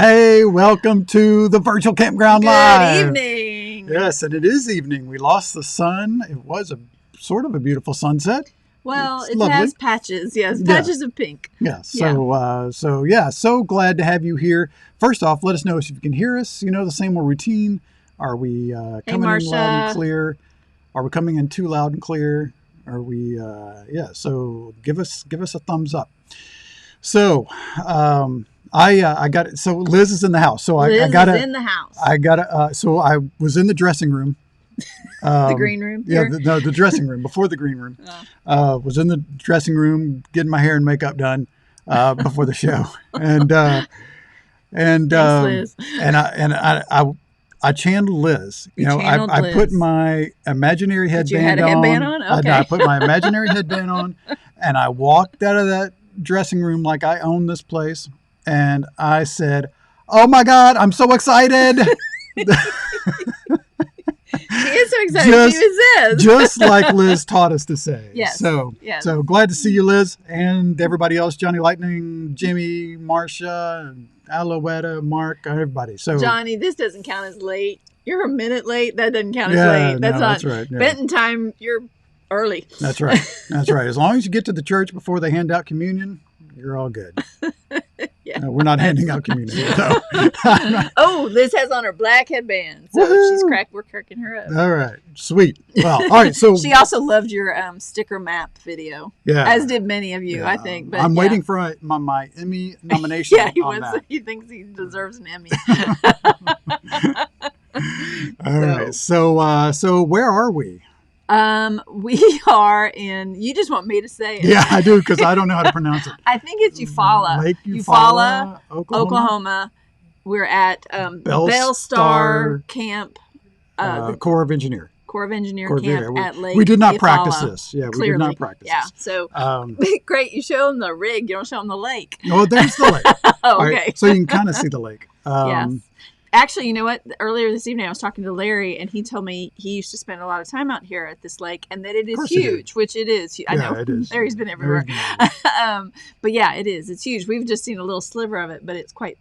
Hey, welcome to the virtual campground live. Good evening. Yes, and it is evening. We lost the sun. It was a sort of a beautiful sunset. Well, It's it lovely. has patches. Yes, patches of pink. Yeah. So glad to have you here. First off, let us know if you can hear us. You know, the same old routine. Are we coming in loud and clear? Are we coming in too loud and clear? Are we? So give us a thumbs up. So, I got it. So Liz is in the house. So Liz I got it in the house. I got it. So I was in the dressing room. The green room. Yeah, the dressing room before the green room. Was in the dressing room getting my hair and makeup done before the show, Thanks, Liz. I channeled Liz. I put my imaginary headband Did you have a headband on? Okay. I put my imaginary headband on, and I walked out of that dressing room like I own this place, and I said, "Oh my God, I'm so excited!" She is so excited. She was this. Just like Liz taught us to say. Yes. So glad to see you, Liz, and everybody else, Johnny Lightning, Jimmy, Marcia, Alouetta, Mark, everybody. So Johnny, this doesn't count as late. You're a minute late. That doesn't count as late. That's right. Yeah. Benton time, you're early. That's right. That's right. As long as you get to the church before they hand out communion, you're all good. Yeah. We're not handing out communion. So. Oh, Liz has on her black headband. So we're cracking her up. All right. Sweet. Well, all right. So she also loved your sticker map video. Yeah. As did many of you, I think. But I'm waiting for my Emmy nomination. Yeah, he thinks he deserves an Emmy. All right. So where are we? We are in, you just want me to say it. Yeah, I do, because I don't know how to pronounce it. I think it's Eufaula. Lake Eufaula, Oklahoma. We're at Bellstar Camp. The Corps of Engineer Camp at Lake We did not Eufaula. practice this. Yeah, Clearly. We did not practice this. So, great. You show them the rig. You don't show them the lake. Oh, there's the lake. Oh, okay. Right, so you can kind of see the lake. Yes. Actually, you know what? Earlier this evening, I was talking to Larry, and he told me he used to spend a lot of time out here at this lake, and that it is huge, which it is. I know. It is. Larry's been everywhere. But yeah, it is. It's huge. We've just seen a little sliver of it, but it's quite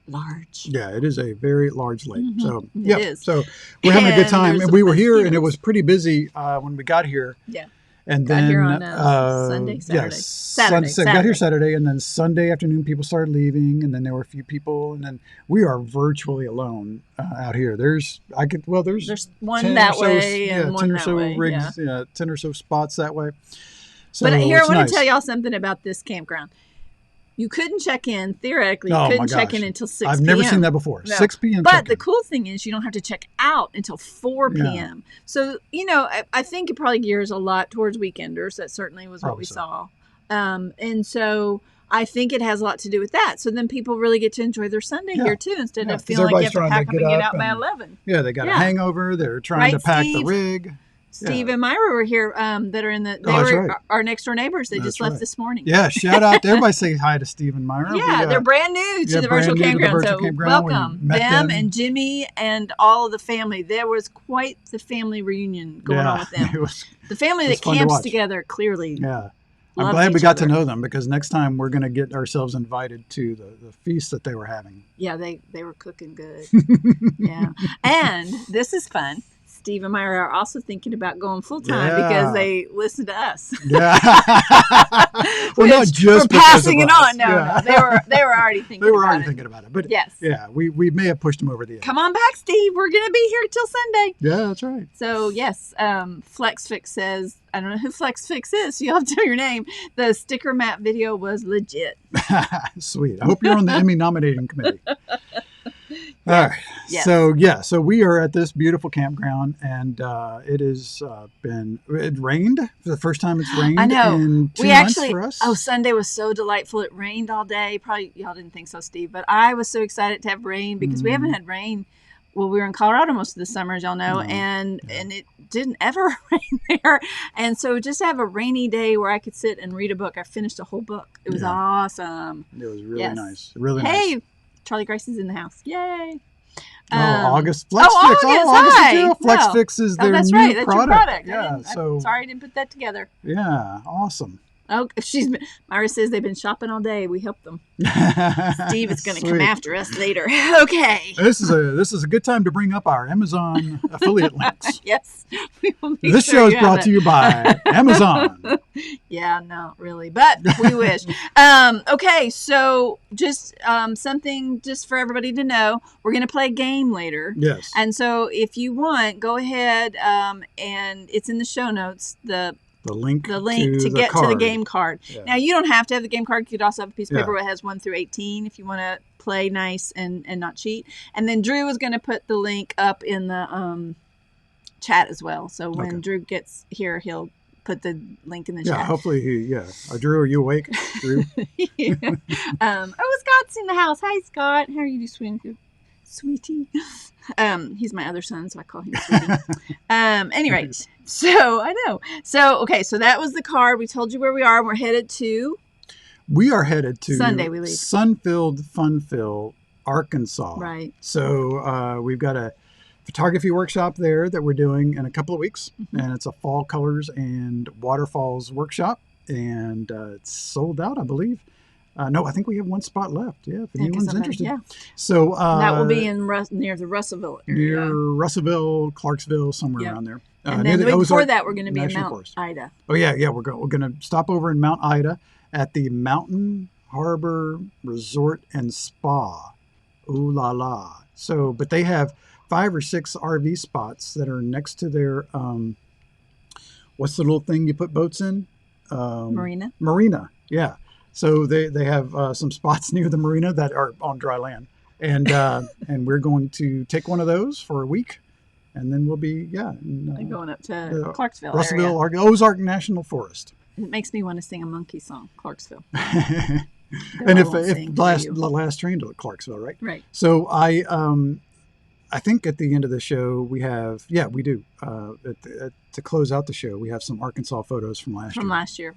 large. Yeah, it is a very large lake. Mm-hmm. So it is. So we're having a good time, and we were here, and it was pretty busy when we got here. Yeah. And got then here on Saturday. Got here Saturday, and then Sunday afternoon people started leaving, and then there were a few people, and then we are virtually alone out here. There's one that way and one 10 or that so way. rigs, 10 or so spots that way. So but here I want nice. to tell y'all something about this campground. You couldn't check in, theoretically. You couldn't check in until 6 p.m. I've never seen that before. No. 6 p.m. But the cool thing is you don't have to check out until 4 p.m. Yeah. So, I think it probably gears a lot towards weekenders. That certainly was what we saw. And so I think it has a lot to do with that. So then people really get to enjoy their Sunday here, too, instead of feeling like you have to pack up and get out by 11. Yeah, they got a hangover. They're trying to pack the rig. Steve and Myra were here that are in the, they were our next door neighbors. They just left this morning. Yeah, shout out to everybody. Say hi to Steve and Myra. Yeah, they're brand new to the virtual campground. So welcome them and Jimmy and all of the family. There was quite the family reunion going on with them. The family that camps together, clearly. Yeah. I'm glad we got to know them, because next time we're going to get ourselves invited to the feast that they were having. Yeah, they were cooking good. Yeah. And this is fun. Steve and Myra are also thinking about going full time because they listen to us. Yeah. Well, not just we're passing it on. No, they were already thinking. They were already thinking about it. But yes, we may have pushed them over the edge. Come on back, Steve. We're gonna be here till Sunday. Yeah, that's right. So yes, FlexFix says, I don't know who FlexFix is, so you'll have to tell your name. The sticker map video was legit. Sweet. I hope you're on the Emmy nominating committee. All right. Yes. So we are at this beautiful campground, and it rained for the first time. It's rained. I know. In 2 months for us. Oh, Sunday was so delightful. It rained all day. Probably y'all didn't think so, Steve, but I was so excited to have rain because we haven't had rain. Well, we were in Colorado most of the summer, as y'all know, and it didn't ever rain there. And so just to have a rainy day where I could sit and read a book. I finished a whole book. It was awesome. It was really nice. Really nice. Hey, Charlie Grace is in the house. Yay. August FlexFix. August. FlexFix is their that's new right. That's product. your product. Yeah. I'm sorry I didn't put that together. Yeah. Awesome. Oh, Myra says they've been shopping all day. We help them. Steve is going to come after us later. Okay. This is a good time to bring up our Amazon affiliate links. Yes. This show is brought to you by Amazon. Yeah, not really, but we wish. Okay, so just something just for everybody to know. We're going to play a game later. Yes. And so if you want, go ahead and it's in the show notes. The link to get to the game card. Yeah. Now, you don't have to have the game card. You could also have a piece of paper that has 1 through 18 if you want to play nice and not cheat. And then Drew is going to put the link up in the chat as well. So when Drew gets here, he'll put the link in the chat. Yeah, hopefully Drew, are you awake? Drew? Scott's in the house. Hi, Scott. How are you doing, sweetie? He's my other son, so I call him Sweetie. Anyway, so I know. So, okay, so that was the card. We told you where we are. We're headed to Sunday, we leave. Sun-filled, fun-filled Arkansas. Right. So we've got a photography workshop there that we're doing in a couple of weeks. Mm-hmm. And it's a fall colors and waterfalls workshop. And it's sold out, I believe. No, I think we have one spot left. Yeah, if anyone's interested. Yeah. So that will be in near the Russellville area. Near Russellville, Clarksville, somewhere around there. And then the week before that, we're going to be in Mount Ida. Oh yeah, we're going to stop over in Mount Ida at the Mountain Harbor Resort and Spa. Ooh la la! So, but they have 5 or 6 RV spots that are next to their what's the little thing you put boats in? Marina. Marina, yeah. So they have some spots near the marina that are on dry land, and and we're going to take one of those for a week, and then we'll be going up to Clarksville, Russellville, Ozark National Forest. It makes me want to sing a monkey song, Clarksville. And if the last train to Clarksville, right? Right. So I think at the end of the show we have we do to close out the show we have some Arkansas photos from last year.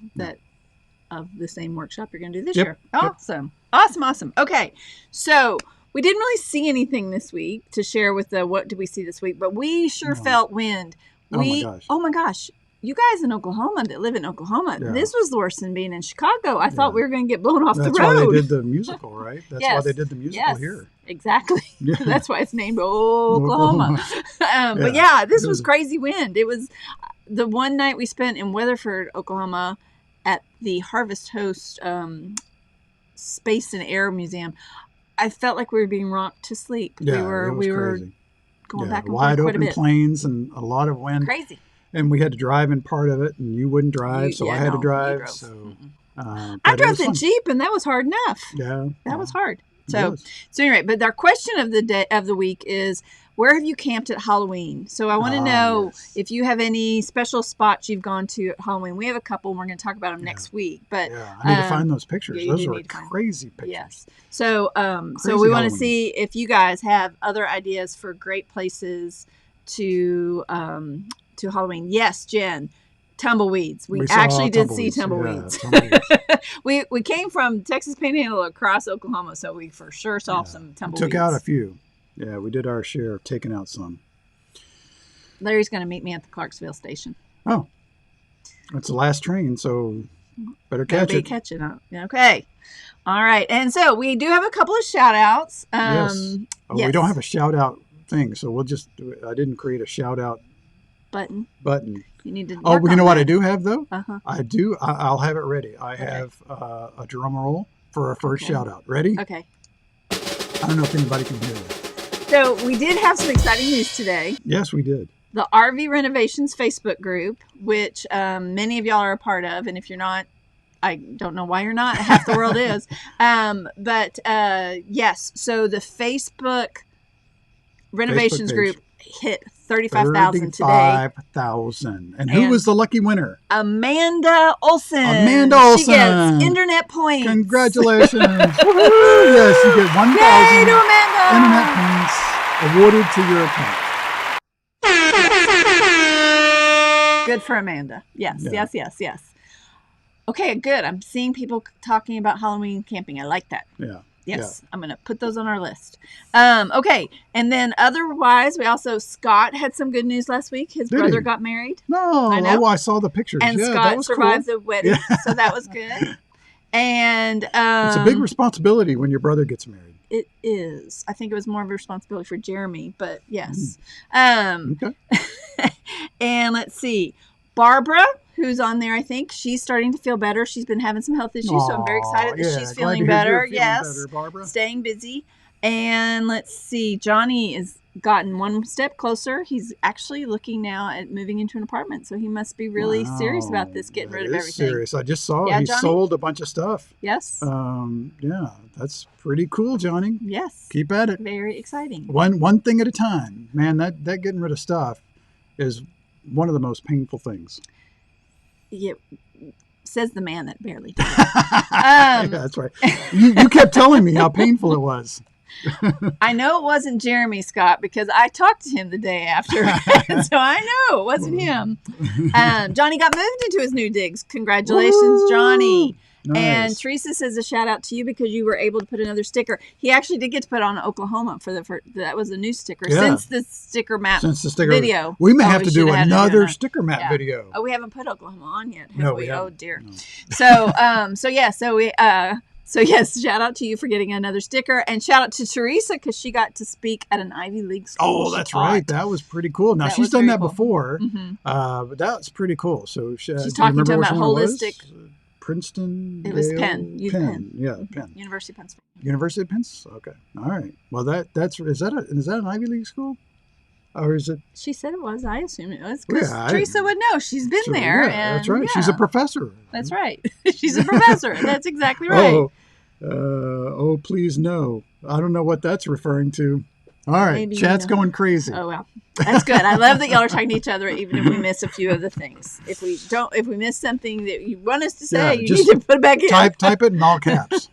Of the same workshop you're going to do this year. Awesome. Awesome. Okay. So we didn't really see anything this week to share with the what did we see this week, but we sure felt wind. Oh my gosh. You guys in Oklahoma that live in Oklahoma, this was worse than being in Chicago. I thought we were going to get blown off the road. That's why they did the musical, right? That's why they did the musical here. Exactly. Yeah. That's why it's named Oklahoma. But this was crazy wind. It was the one night we spent in Weatherford, Oklahoma, at the Harvest Host Space and Air Museum. I felt like we were being rocked to sleep. Yeah, we were going back and forth wide quite a bit. Open plains and a lot of wind. Crazy. And we had to drive in part of it, and you wouldn't drive, so I had to drive. So I drove the Jeep, and that was hard enough. Yeah, that was hard. So anyway, but our question of the week is, where have you camped at Halloween? So I want to know if you have any special spots you've gone to at Halloween. We have a couple, and we're going to talk about them next week. But I need to find those pictures. Those are crazy pictures. Yes. So so we want to see if you guys have other ideas for great places to Halloween. Yes, Jen. Tumbleweeds. We actually did see tumbleweeds. We came from Texas Panhandle across Oklahoma, so we for sure saw some tumbleweeds. Took out a few. Yeah, we did our share of taking out some. Larry's going to meet me at the Clarksville station. Oh, that's the last train, so better catch it. Catch it up. Okay. All right. And so we do have a couple of shout outs. Yes. We don't have a shout out thing, so I didn't create a shout out button. You need to. You know what I do have though? I do. I'll have it ready. I have a drum roll for our first shout out. Ready? Okay. I don't know if anybody can hear this. So we did have some exciting news today. Yes, we did. The RV Renovations Facebook group, which many of y'all are a part of, and if you're not, I don't know why you're not. Half the world is. But yes, so the Facebook Renovations group hit 35,000 today. 35,000. And who was the lucky winner? Amanda Olson. She gets internet points. Congratulations. Woohoo! Yes, you get 1,000 internet points awarded to your account. Good for Amanda. Yes. Okay, good. I'm seeing people talking about Halloween camping. I like that. Yeah. Yes, I'm going to put those on our list. Okay, and then otherwise, Scott had some good news last week. His brother got married. No, I know. I saw the pictures. And Scott survived the wedding, so that was good. And it's a big responsibility when your brother gets married. It is. I think it was more of a responsibility for Jeremy, but yes. Okay. And let's see. Barbara, who's on there, I think she's starting to feel better. She's been having some health issues, so I'm very excited that she's feeling better. Yes, Barbara. Staying busy. And let's see, Johnny has gotten one step closer. He's actually looking now at moving into an apartment, so he must be really serious about this, getting rid of everything. Serious. I just saw he sold a bunch of stuff. Yes. Yeah, that's pretty cool, Johnny. Yes. Keep at it. Very exciting. One thing at a time, man. That getting rid of stuff is one of the most painful things. Yeah, says the man that barely did. Yeah, that's right. You kept telling me how painful it was. I know it wasn't Jeremy, Scott, because I talked to him the day after, so I know it wasn't him. Johnny got moved into his new digs. Congratulations, Woo! Johnny. Nice. And Teresa says a shout out to you because you were able to put another sticker. He actually did get to put on Oklahoma for that was a new sticker since the sticker map video. We may have to do another sticker map video. Oh, we haven't put Oklahoma on yet. No, we? Haven't. Oh dear. No. So yes, shout out to you for getting another sticker, and shout out to Teresa because she got to speak at an Ivy League school. Oh, that's right. That was pretty cool. Now she's done that before, but that's pretty cool. So she's talking to him about holistic. Princeton. It was Penn. Penn. Yeah, Penn. University of Pennsylvania. University of Pennsylvania. Okay. All right. Well, is that an Ivy League school? Or is it? She said it was. I assume it was because Teresa would know. She's been there. Yeah, that's right. She's a professor. That's right. She's a professor. That's exactly right. Oh, please no. I don't know what that's referring to. All right. Maybe chat's going crazy. Oh, well. That's good. I love that y'all are talking to each other, even if we miss a few of the things. If we miss something that you want us to say, you need to put it back in. Type it in all caps.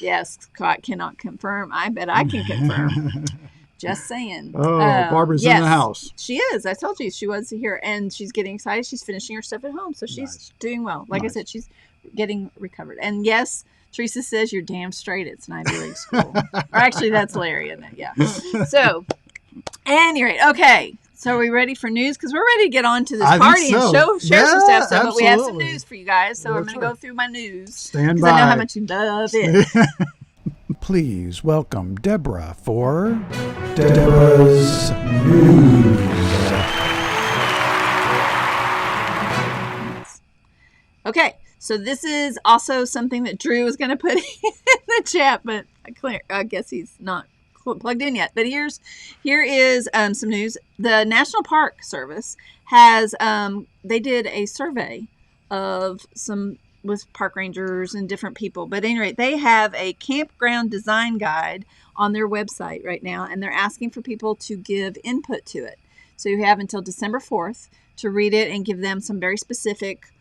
Yes, Scott cannot confirm. I bet I can confirm. Just saying. Oh, Barbara's in the house. She is. I told you she was here, and she's getting excited. She's finishing her stuff at home, so she's doing well. Like I said, she's getting recovered. And yes, Teresa says you're damn straight. It's an Ivy League school. Or actually, that's Larry, isn't it? Yeah. So, anyway, okay. So are we ready for news? Because we're ready to get on to this party and share some stuff. But we have some news for you guys. So I'm going to go through my news. Stand by. Because I know how much you love it. Please welcome Deborah for Deborah's News. Okay. So this is also something that Drew was going to put in the chat, but I guess he's not plugged in yet. But here is some news. The National Park Service has they did a survey of with park rangers and different people. But at any rate, they have a campground design guide on their website right now, and they're asking for people to give input to it. So you have until December 4th to read it and give them some very specific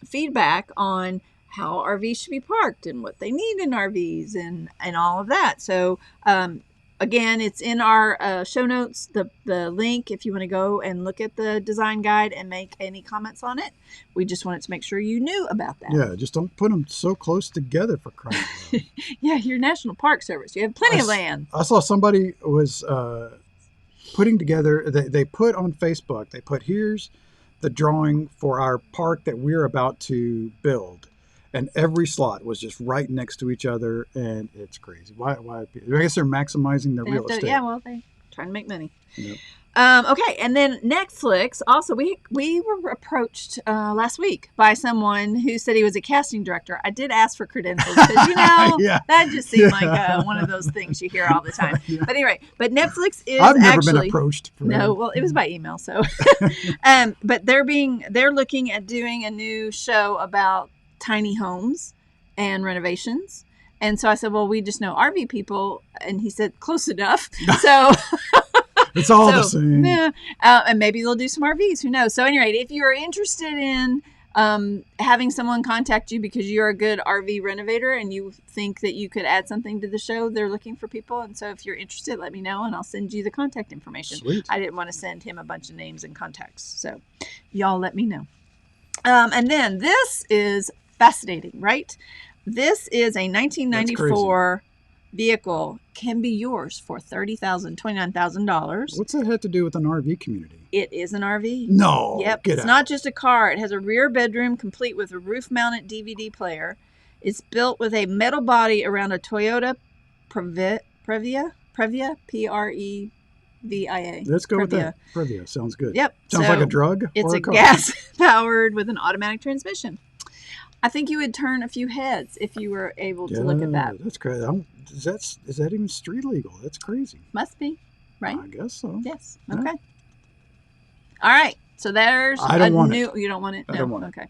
feedback on how RVs should be parked and what they need in RVs and all of that. So again, it's in our show notes, the link if you want to go and look at the design guide and make any comments on it. We just wanted to make sure you knew about that. Yeah, just don't put them so close together for crying out loud. Yeah, you're National Park Service. You have plenty of land. I saw somebody was putting together, they put on Facebook, they put, here's the drawing for our park that we're about to build. And every slot was just right next to each other, and it's crazy. Why? I guess they're maximizing their real estate. Yeah, well, they're trying to make money. Yep. Okay, and then Netflix. Also, we were approached last week by someone who said he was a casting director. I did ask for credentials because that just seemed like one of those things you hear all the time. Yeah. But anyway, Netflix is I've never been approached. Well, it was by email. So, but they're looking at doing a new show about tiny homes and renovations. And so I said, well, we just know RV people. And he said, close enough. So it's all the same. Yeah. And maybe they'll do some RVs. Who knows? So anyway, if you're interested in having someone contact you because you're a good RV renovator and you think that you could add something to the show, they're looking for people. And so if you're interested, let me know and I'll send you the contact information. Sweet. I didn't want to send him a bunch of names and contacts. So y'all let me know. And then this is fascinating, right? This is a 1994 vehicle. Can be yours for $29,000. What's that have to do with an RV community? It is an RV. No. Yep. It's not just a car. It has a rear bedroom complete with a roof-mounted DVD player. It's built with a metal body around a Toyota Previa, Previa. Let's go with that. Previa sounds good. Yep. Sounds like a drug. It's or a gas-powered with an automatic transmission. I think you would turn a few heads if you were able to look at that. That's crazy. Is that even street legal? That's crazy. Must be, right? I guess so. Yes. Okay. Yeah. All right. So there's I don't want it. You don't want it? I don't want it.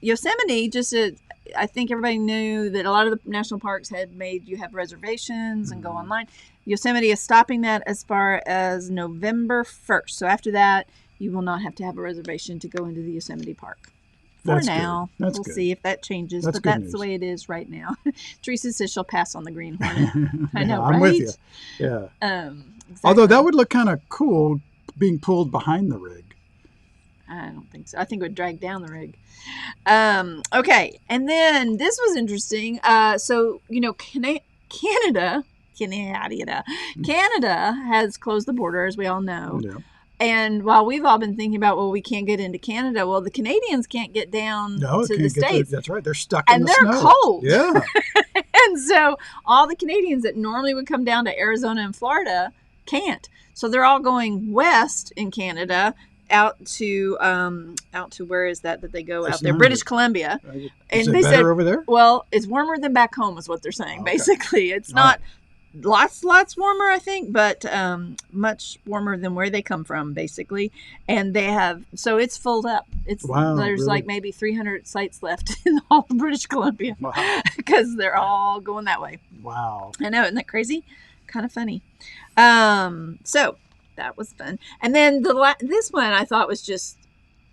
Yosemite, I think everybody knew that a lot of the national parks had made you have reservations and go online. Yosemite is stopping that as far as November 1st. So after that, you will not have to have a reservation to go into the Yosemite Park. That's now. Good. That's we'll good. see if that changes, that's but that's news. The way it is right now. Teresa says she'll pass on the Green Hornet. I know, I'm right? with you. Yeah. Exactly. Although that would look kind of cool being pulled behind the rig. I don't think so. I think it would drag down the rig. Okay, and then this was interesting. So Canada has closed the border, as we all know. Yeah. And while we've all been thinking about, we can't get into Canada, the Canadians can't get down to the States. That's right. They're stuck in the snow. And they're cold. Yeah. And so all the Canadians that normally would come down to Arizona and Florida can't. So they're all going west in Canada out to where is that they go out there? British Columbia. Is it better over there? Well, it's warmer than back home is what they're saying. Basically, it's not lots warmer, I think, but much warmer than where they come from, basically. And they have, so it's filled up. There's really? like maybe 300 sites left in all of British Columbia because they're all going that way. Wow. I know, isn't that crazy? Kind of funny. So that was fun. And then this one I thought was just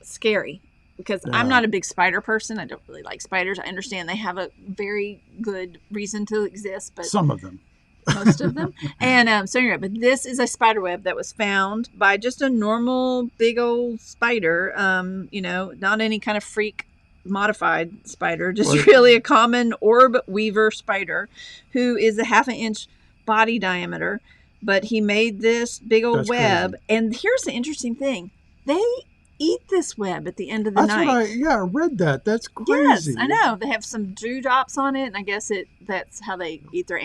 scary because I'm not a big spider person. I don't really like spiders. I understand they have a very good reason to exist, but some of them. Most of them. And so anyway, but this is a spider web that was found by just a normal big old spider, not any kind of freak modified spider, just really a common orb weaver spider who is a 1/2 inch body diameter. But he made this big old web. Crazy. And here's the interesting thing. They eat this web at the end of the night. I read that. That's crazy. Yes, I know. They have some dewdrops on it, and I guess that's how they eat their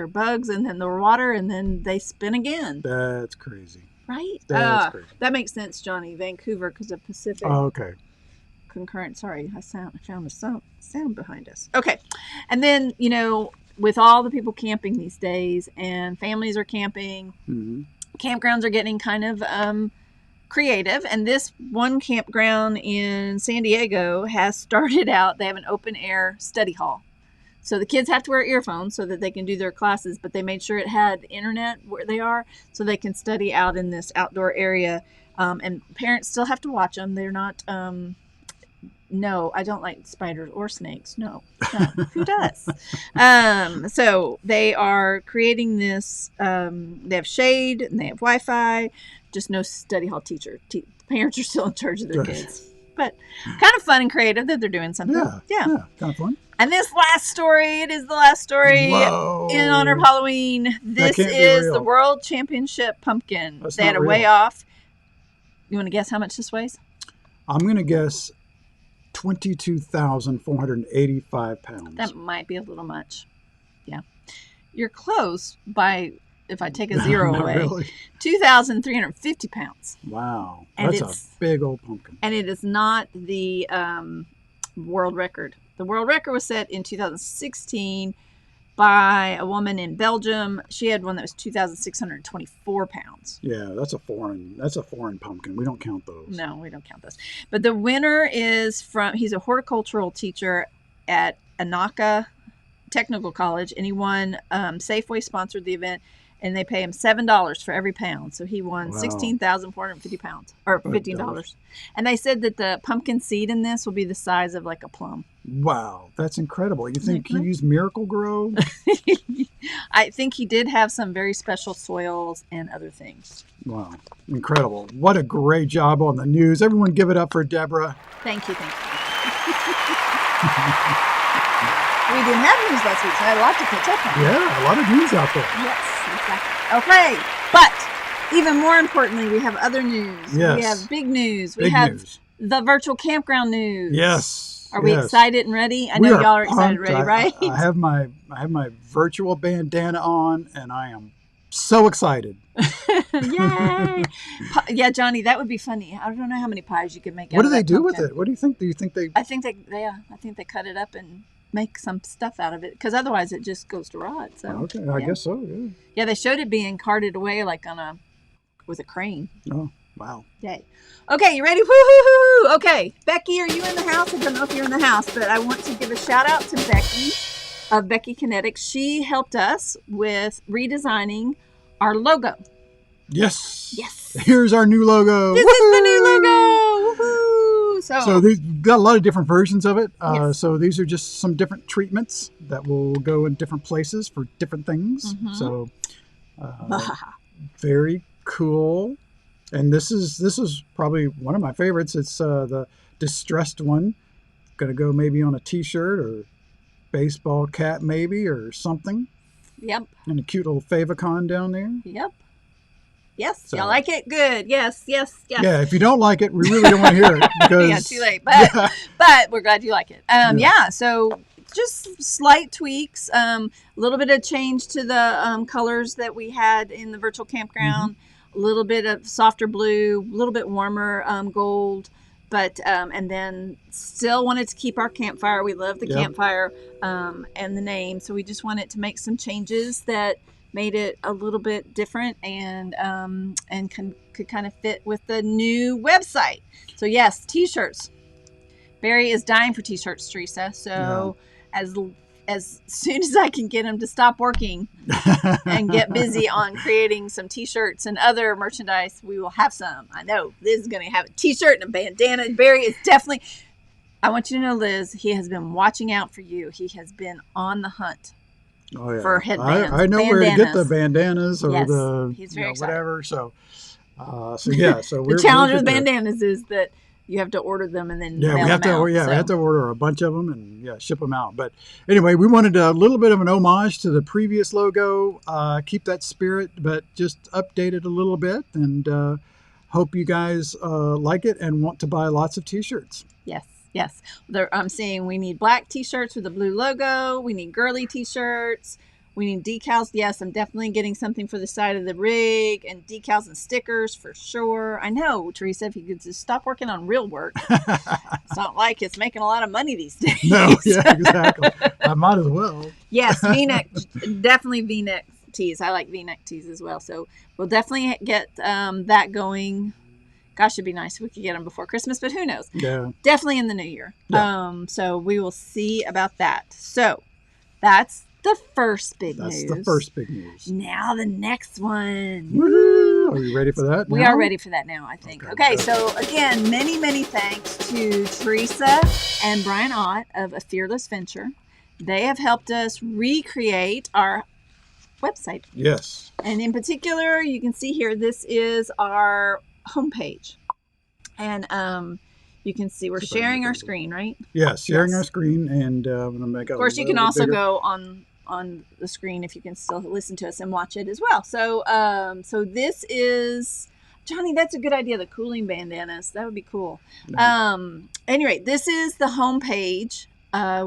bugs, and then their water, and then they spin again. That's crazy. Right? That's crazy. That makes sense, Johnny. Vancouver, because of Pacific. Oh, okay. Concurrent. Sorry, I found a sound behind us. Okay. And then, with all the people camping these days, and families are camping, campgrounds are getting kind of creative. And this one campground in San Diego has started out, they have an open air study hall. So the kids have to wear earphones so that they can do their classes, but they made sure it had internet where they are so they can study out in this outdoor area. And parents still have to watch them. They're not, no, I don't like spiders or snakes. No. Who does? So they are creating this, they have shade and they have Wi-Fi, just no study hall teacher. Parents are still in charge of their kids. But kind of fun and creative that they're doing something. Yeah, kind of fun. And this last story, it is the last story in honor of Halloween. This is the World Championship pumpkin. They had a weigh off. You want to guess how much this weighs? I'm going to guess 22,485 pounds. That might be a little much. Yeah. You're close by, if I take a zero away, really. 2,350 pounds. Wow. And that's a big old pumpkin. And it is not the world record. The world record was set in 2016 by a woman in Belgium. She had one that was 2,624 pounds. Yeah, that's a foreign pumpkin. We don't count those. No, we don't count those. But the winner is he's a horticultural teacher at Anaka Technical College, and he won. Safeway sponsored the event, and they pay him $7 for every pound. So he won 16,450 pounds, or $15. And they said that the pumpkin seed in this will be the size of like a plum. Wow, that's incredible. You think he used Miracle Grow? I think he did have some very special soils and other things. Wow, incredible. What a great job on the news. Everyone give it up for Deborah. Thank you. We didn't have news last week, so I had a lot to catch up on. Yeah, a lot of news out there. Yes, exactly. Okay, but even more importantly, we have other news. Yes. We have big news. We Big have news. the virtual campground news. Yes. Are we excited and ready? I know y'all are excited and ready, right? I have my virtual bandana on, and I am so excited. Yay! Yeah, Johnny, that would be funny. I don't know how many pies you could make. What do they do with it? What do you think? Do you think they? I think they cut it up and make some stuff out of it, because otherwise it just goes to rot. So okay, I guess so. Yeah. Yeah, they showed it being carted away like with a crane. Oh, wow. Yay. Okay, you ready? Woo-hoo-hoo-hoo. Okay, Becky, are you in the house? I don't know if you're in the house, but I want to give a shout out to Becky of Becky Kinetics. She helped us with redesigning our logo. Yes. Yes. Here's our new logo. This is the new logo. Woohoo! So we've got a lot of different versions of it. Yes. So these are just some different treatments that will go in different places for different things. Mm-hmm. So very cool. And this is probably one of my favorites. It's the distressed one. Going to go maybe on a T-shirt or baseball cap maybe or something. Yep. And a cute little favicon down there. Yep. Yes. So, y'all like it? Good. Yes. Yeah. If you don't like it, we really don't want to hear it because yeah, too late. But we're glad you like it. Yeah. So just slight tweaks. A little bit of change to the colors that we had in the virtual campground. Mm-hmm. A little bit of softer blue, a little bit warmer gold, but and then still wanted to keep our campfire. We love the campfire and the name, so we just wanted to make some changes that made it a little bit different and could kind of fit with the new website. So yes, T-shirts. Barry is dying for T-shirts, Teresa. So as soon as I can get him to stop working and get busy on creating some T-shirts and other merchandise, we will have some. I know Liz is going to have a T-shirt and a bandana. Barry is definitely, I want you to know, Liz, he has been watching out for you. He has been on the hunt for headbands. I know where to get the bandanas or he's very excited. Whatever. So we're the challenge with bandanas is that you have to order them and then mail we have them out. We have to order a bunch of them and ship them out. But anyway, we wanted a little bit of an homage to the previous logo. Keep that spirit, but just update it a little bit. And hope you guys like it and want to buy lots of T-shirts. Yes. I'm seeing we need black T-shirts with a blue logo. We need girly T-shirts. We need decals. Yes, I'm definitely getting something for the side of the rig and decals and stickers for sure. I know, Teresa, if you could just stop working on real work. It's not like it's making a lot of money these days. No, yeah, exactly. I might as well. Yes, V-neck, definitely V-neck tees. I like V-neck tees as well. So we'll definitely get that going. Gosh, it'd be nice if we could get them before Christmas, but who knows? Yeah. Definitely in the new year. Yeah. So we will see about that. So that's the first big news. That's the first big news. Now the next one. Woo-hoo. Are you ready for that now? We are ready for that now, I think. Okay, so again, many, many thanks to Teresa and Brian Ott of A Fearless Venture. They have helped us recreate our website. Yes. And in particular, you can see here, this is our homepage. And you can see we're sharing our screen, right? Yes, sharing our screen, and I'm going to make it. Of course, you can also go on the screen if you can still listen to us and watch it as well. So this is, Johnny, that's a good idea. The cooling bandanas, that would be cool. Anyway, this is the homepage.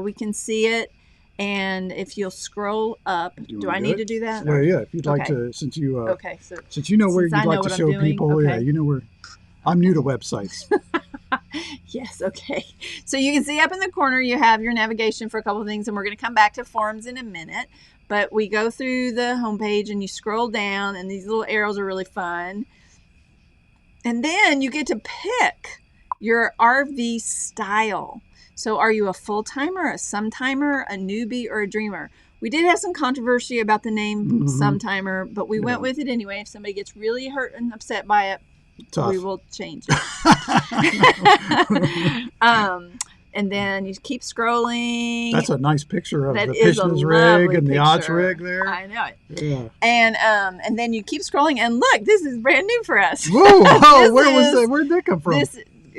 We can see it, and if you'll scroll up, do I need to do that? Yeah. If you'd like to, since you know where you'd like to show people, okay. You know where. I'm new to websites. Yes, okay. So you can see up in the corner you have your navigation for a couple of things, and we're going to come back to forums in a minute. But we go through the homepage and you scroll down, and these little arrows are really fun. And then you get to pick your RV style. So are you a full-timer, a sometime-timer, a newbie, or a dreamer? We did have some controversy about the name sometime-timer, but we went with it anyway. If somebody gets really hurt and upset by it, tough. We will change it. And then you keep scrolling. That's a nice picture of the Pishna's rig and the Ott's rig there. I know it. Yeah. And then you keep scrolling, and look, this is brand new for us. Whoa! Where did that come from?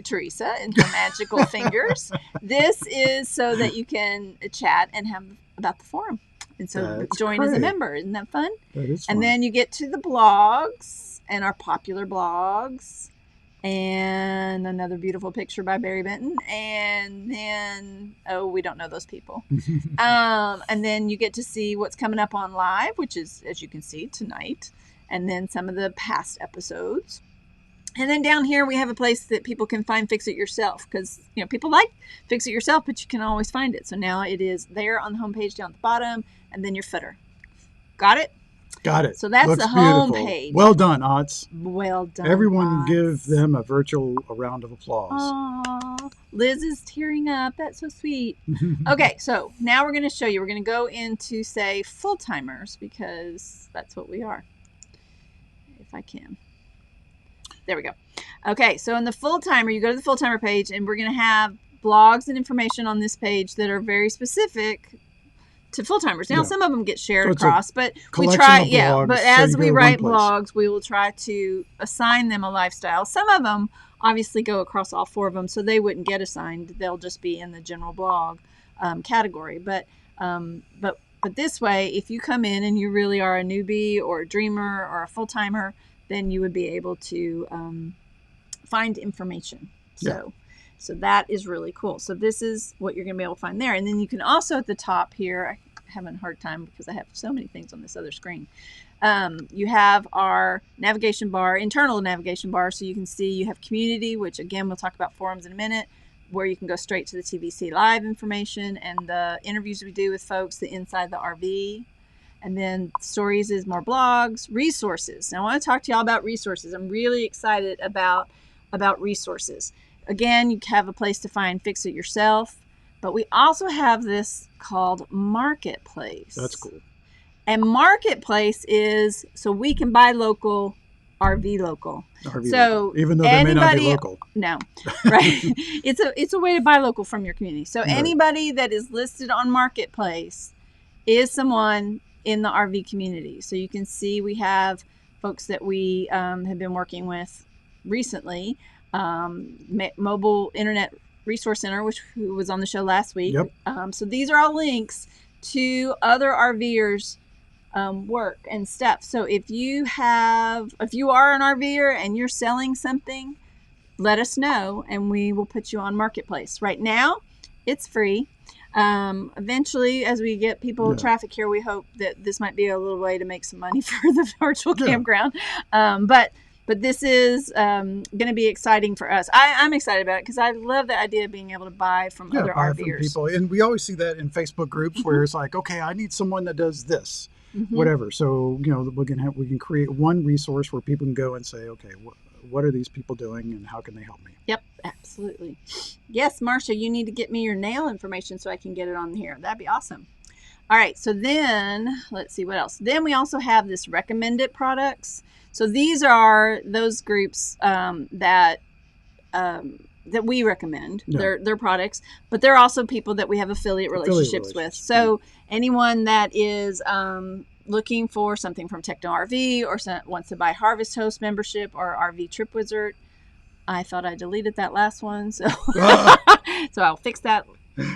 Teresa and her magical fingers. This is so that you can chat and have about the forum. And so join as a member. Isn't that fun? That is fun. And then you get to the blogs and our popular blogs. And another beautiful picture by Barry Benton. And then, we don't know those people. And then you get to see what's coming up on live, which is, as you can see, tonight. And then some of the past episodes. And then down here, we have a place that people can find Fix It Yourself. Because, people like Fix It Yourself, but you can always find it. So now it is there on the homepage down at the bottom. And then your footer. Got it? Got it. So that's the home page. Well done, Otts. Well done. Everyone give them a round of applause. Aww. Liz is tearing up. That's so sweet. Okay, so now we're going to show you. We're going to go into, say, full-timers, because that's what we are. If I can. There we go. Okay, so in the full-timer, you go to the full-timer page, and we're going to have blogs and information on this page that are very specific to full-timers. Now, some of them get shared across, but we try, but as we write blogs, we will try to assign them a lifestyle. Some of them obviously go across all 4 of them, so they wouldn't get assigned. They'll just be in the general blog category. But this way, if you come in and you really are a newbie or a dreamer or a full-timer, then you would be able to find information. So that is really cool. So this is what you're going to be able to find there. And then you can also at the top here, I'm having a hard time because I have so many things on this other screen. You have our navigation bar, internal navigation bar. So you can see you have community, which again, we'll talk about forums in a minute, where you can go straight to the TVC live information and the interviews we do with folks, the inside the RV. And then stories is more blogs, resources. Now I want to talk to y'all about resources. I'm really excited about resources. Again, you have a place to find Fix It Yourself, but we also have this called Marketplace. That's cool. And Marketplace is so we can buy local, RV local. Local. Even though they may not be local. No, right. It's a way to buy local from your community. So anybody that is listed on Marketplace is someone in the RV community. So you can see we have folks that we have been working with recently. Mobile Internet Resource Center, who was on the show last week. Yep. So these are all links to other RVers work and stuff. So if you are an RVer and you're selling something, let us know and we will put you on Marketplace. Right now, it's free. Eventually, as we get traffic here, we hope that this might be a little way to make some money for the virtual campground. But this is going to be exciting for us. I'm excited about it because I love the idea of being able to buy from other RVers. From people. And we always see that in Facebook groups where it's like, okay, I need someone that does this, whatever. So, we can create one resource where people can go and say, okay, what are these people doing and how can they help me? Yep, absolutely. Yes, Marcia, you need to get me your nail information so I can get it on here. That'd be awesome. All right, so then let's see what else. Then we also have this recommended products. So these are those groups that we recommend. Yeah. They're products, but they're also people that we have affiliate relationships with. So anyone that is looking for something from Techno RV or wants to buy Harvest Host membership or RV Trip Wizard, I thought I deleted that last one, so so I'll fix that.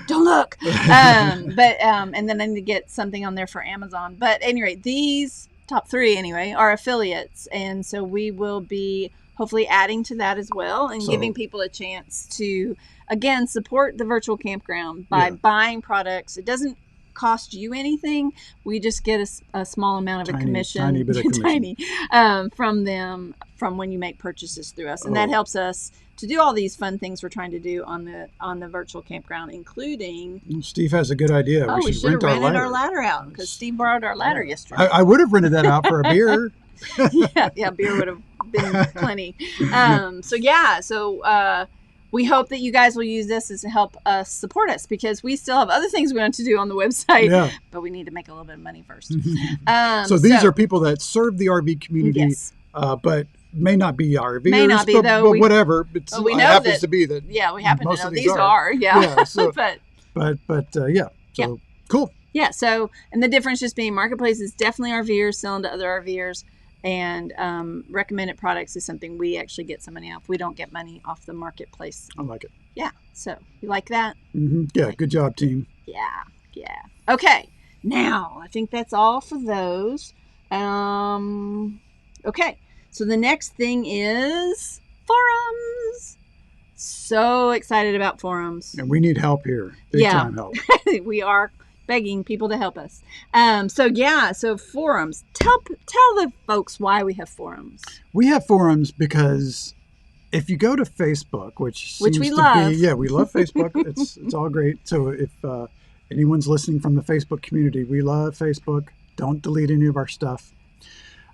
Don't look. And then I need to get something on there for Amazon. But anyway, these top 3 anyway are affiliates, and so we will be hopefully adding to that as well and giving people a chance to again support the virtual campground by buying products. It doesn't cost you anything. We just get a small amount of a commission, tiny bit of commission. From them from when you make purchases through us, and that helps us to do all these fun things we're trying to do on the virtual campground, including. Steve has a good idea. We should have rented our ladder out because Steve borrowed our ladder yesterday. I would have rented that out for a beer. yeah, beer would have been plenty. So we hope that you guys will use this to help us support us because we still have other things we want to do on the website, but we need to make a little bit of money first. So these are people that serve the RV community, but may not be RVers. May not be, though. But whatever. But we know happens to be that. Yeah, we happen to know these are. Yeah. So, So cool. Yeah. So, and the difference just being Marketplace is definitely RVers selling to other RVers. And recommended products is something we actually get some money off. We don't get money off the marketplace. I like it. Yeah. So you like that? Mm-hmm. Yeah. Good job, team. Yeah. Okay. Now I think that's all for those. Okay. So the next thing is forums. So excited about forums. And we need help here. Big time help. We are begging people to help us. So forums. Tell the folks why we have forums. We have forums because if you go to Facebook, which we love. We love Facebook. It's all great. So if anyone's listening from the Facebook community, we love Facebook. Don't delete any of our stuff.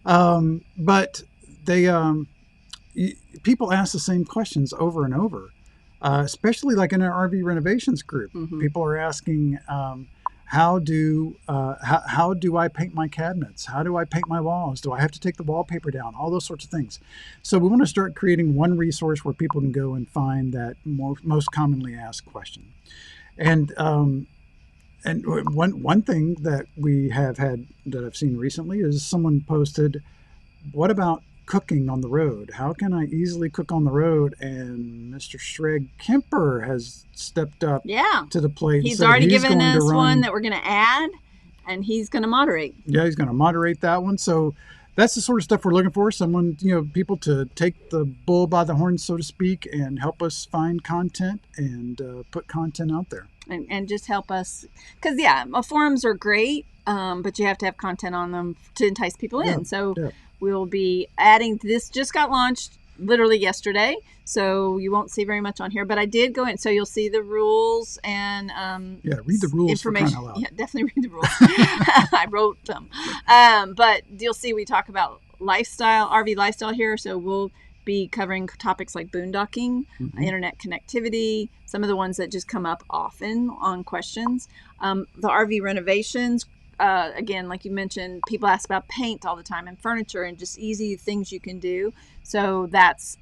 But they people ask the same questions over and over, especially like in our RV renovations group. Mm-hmm. People are asking, how do I paint my cabinets? How do I paint my walls? Do I have to take the wallpaper down? All those sorts of things. So we want to start creating one resource where people can go and find that most commonly asked question. And one thing that we have had that I've seen recently is someone posted, what about cooking on the road? How can I easily cook on the road? And Mr. Shreg Kemper has stepped up to the plate. He's already given us one that we're going to add, and he's going to moderate. Yeah, he's going to moderate that one. So that's the sort of stuff we're looking for. Someone, people to take the bull by the horns, so to speak, and help us find content and put content out there. And just help us. Because, forums are great, but you have to have content on them to entice people in. So we'll be adding, this just got launched literally yesterday, so you won't see very much on here, but I did go in, so you'll see the rules and read the rules information. For crying out loud. Yeah, definitely read the rules. I wrote them. But you'll see we talk about RV lifestyle here, so we'll be covering topics like boondocking, internet connectivity, some of the ones that just come up often on questions. The RV renovations, again, like you mentioned, people ask about paint all the time and furniture and just easy things you can do. So that's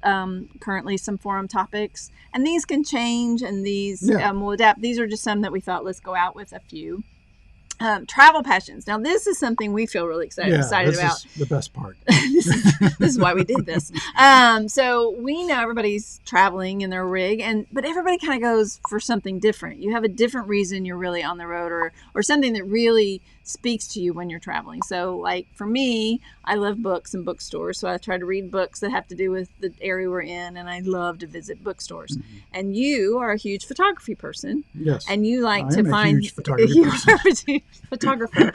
currently some forum topics. And these can change, and these will adapt. These are just some that we thought, let's go out with a few. Travel passions. Now, this is something we feel really excited about. This is the best part. This is why we did this. So we know everybody's traveling in their rig, but everybody kind of goes for something different. You have a different reason you're really on the road, or something that really speaks to you when you're traveling. So, like for me, I love books and bookstores, so I try to read books that have to do with the area we're in, and I love to visit bookstores. And you are a huge photography person. Yes. And you like to find find a huge photography person. Photographer.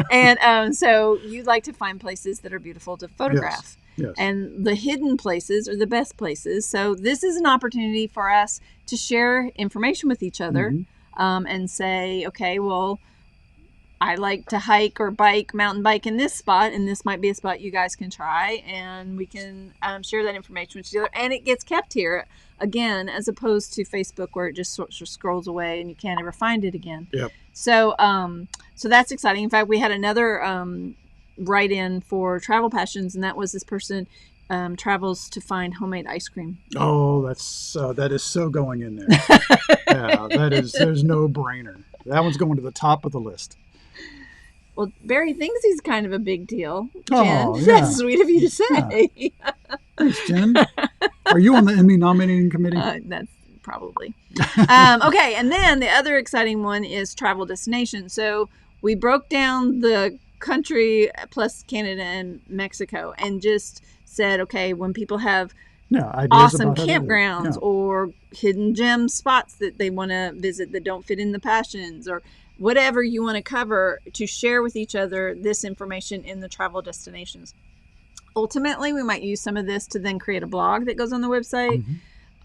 And so you like to find places that are beautiful to photograph. Yes. And the hidden places are the best places. So this is an opportunity for us to share information with each other, and say, okay, well, I like to hike or mountain bike in this spot, and this might be a spot you guys can try, and we can share that information with each other. And it gets kept here, again, as opposed to Facebook, where it just sort of scrolls away and you can't ever find it again. Yep. So that's exciting. In fact, we had another write-in for travel passions, and that was this person travels to find homemade ice cream. Oh, that is so going in there. There's no brainer. That one's going to the top of the list. Well, Barry thinks he's kind of a big deal, Jen. Oh, yeah. That's sweet of you to say. Yeah. Thanks, Jen. Are you on the Emmy nominating committee? That's probably. Okay, and then the other exciting one is travel destination. So we broke down the country plus Canada and Mexico and just said, okay, when people have awesome campgrounds or hidden gem spots that they want to visit that don't fit in the passions, or whatever you want to cover, to share with each other this information in the travel destinations. Ultimately, we might use some of this to then create a blog that goes on the website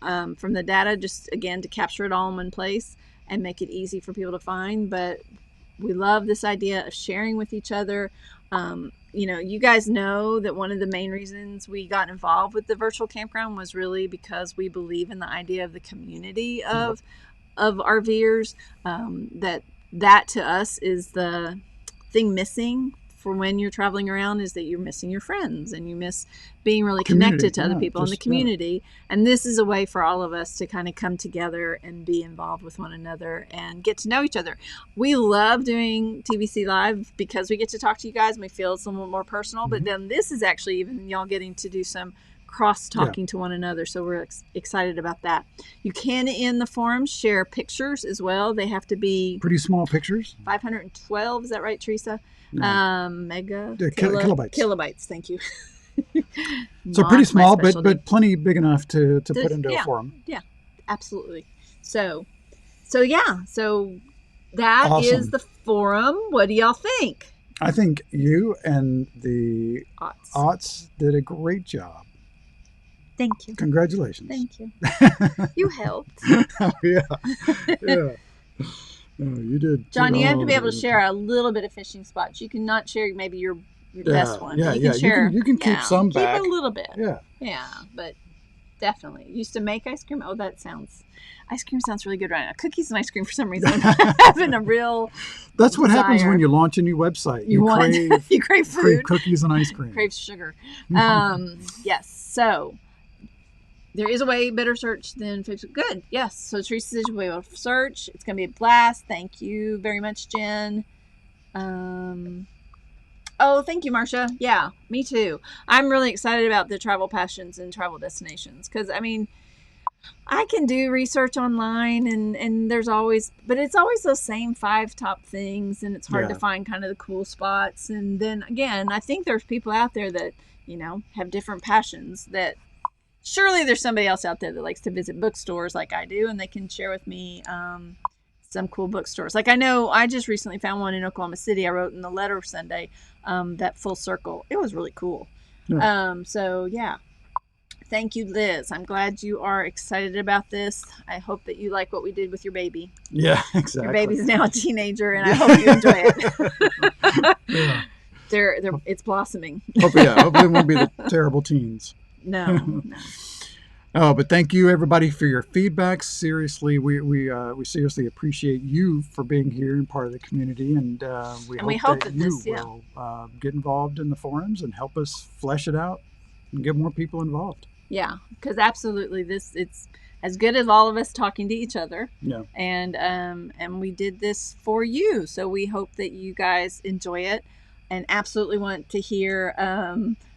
from the data, just again to capture it all in one place and make it easy for people to find. But we love this idea of sharing with each other. You guys know that one of the main reasons we got involved with the virtual campground was really because we believe in the idea of the community of RVers. That to us is the thing missing for when you're traveling around is that you're missing your friends and you miss being really connected to other people in the community. And this is a way for all of us to kind of come together and be involved with one another and get to know each other. We love doing TBC Live because we get to talk to you guys and we feel it's a little more personal. But then this is actually even y'all getting to do some cross-talking to one another, so we're excited about that. You can, in the forums, share pictures as well. They have to be pretty small pictures. 512, is that right, Teresa? No. Kilobytes, thank you. So pretty small, but plenty big enough to put into a forum. Yeah, absolutely. So that is the forum. What do y'all think? I think you and the Otts did a great job. Thank you. Congratulations. Thank you. You helped. Oh, yeah. Yeah. No, you did. John, you have to be able to share a little bit of fishing spots. You cannot share maybe your best one. Yeah, you can keep some back. Keep a little bit. Yeah. Yeah, but definitely. Used to make ice cream. Oh, ice cream sounds really good right now. Cookies and ice cream for some reason. I'm having a real That's what happens when you launch a new website. You crave food. Crave cookies and ice cream. Crave sugar. Yes. So there is a way better search than Facebook. Good. Yes. So Teresa says you'll be able to search. It's going to be a blast. Thank you very much, Jen. Oh, thank you, Marcia. Yeah, me too. I'm really excited about the travel passions and travel destinations because, I mean, I can do research online and there's always, but it's always those same 5 top things and it's hard to find kind of the cool spots. And then again, I think there's people out there that, have different passions that surely there's somebody else out there that likes to visit bookstores like I do and they can share with me some cool bookstores. Like I know I just recently found one in Oklahoma City. I wrote in the letter Sunday, that Full Circle. It was really cool. Yeah. So yeah. Thank you, Liz. I'm glad you are excited about this. I hope that you like what we did with your baby. Yeah, exactly. Your baby's now a teenager, and I hope you enjoy it. Yeah. It's blossoming. Hopefully it won't be the terrible teens. No. Oh, but thank you, everybody, for your feedback. Seriously, we seriously appreciate you for being here and part of the community, and we hope that you will get involved in the forums and help us flesh it out and get more people involved. Yeah, because absolutely, it's as good as all of us talking to each other. Yeah. And we did this for you, so we hope that you guys enjoy it, and absolutely want to hear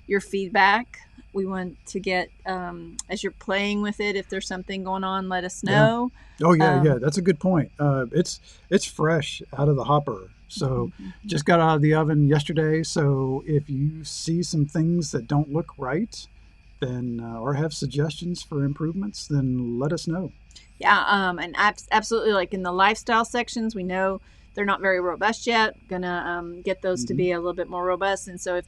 your feedback. We want to get as you're playing with it. If there's something going on, let us know. Yeah. Oh yeah, that's a good point. It's fresh out of the hopper. So just got out of the oven yesterday. So if you see some things that don't look right, then or have suggestions for improvements, then let us know. Yeah, and absolutely, like in the lifestyle sections, we know they're not very robust yet. Gonna get those to be a little bit more robust. And so if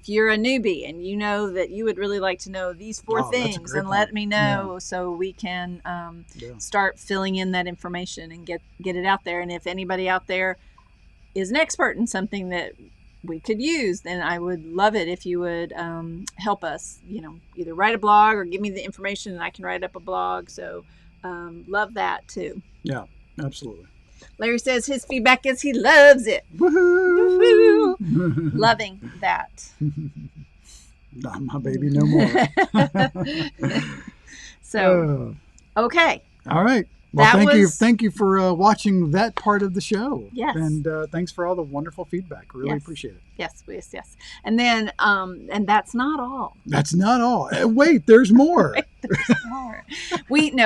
you're a newbie and you know that you would really like to know these 4 things, and let me know so we can start filling in that information and get it out there. And if anybody out there is an expert in something that we could use, then I would love it if you would help us, either write a blog or give me the information and I can write up a blog. So love that too. Yeah, absolutely. Larry says his feedback is he loves it. Woohoo! Loving that. Not my baby no more. So, okay. All right. Well, thank you for watching that part of the show. Yes. And thanks for all the wonderful feedback. Really appreciate it. Yes. And then, and that's not all. That's not all. Wait, there's more. There's more. In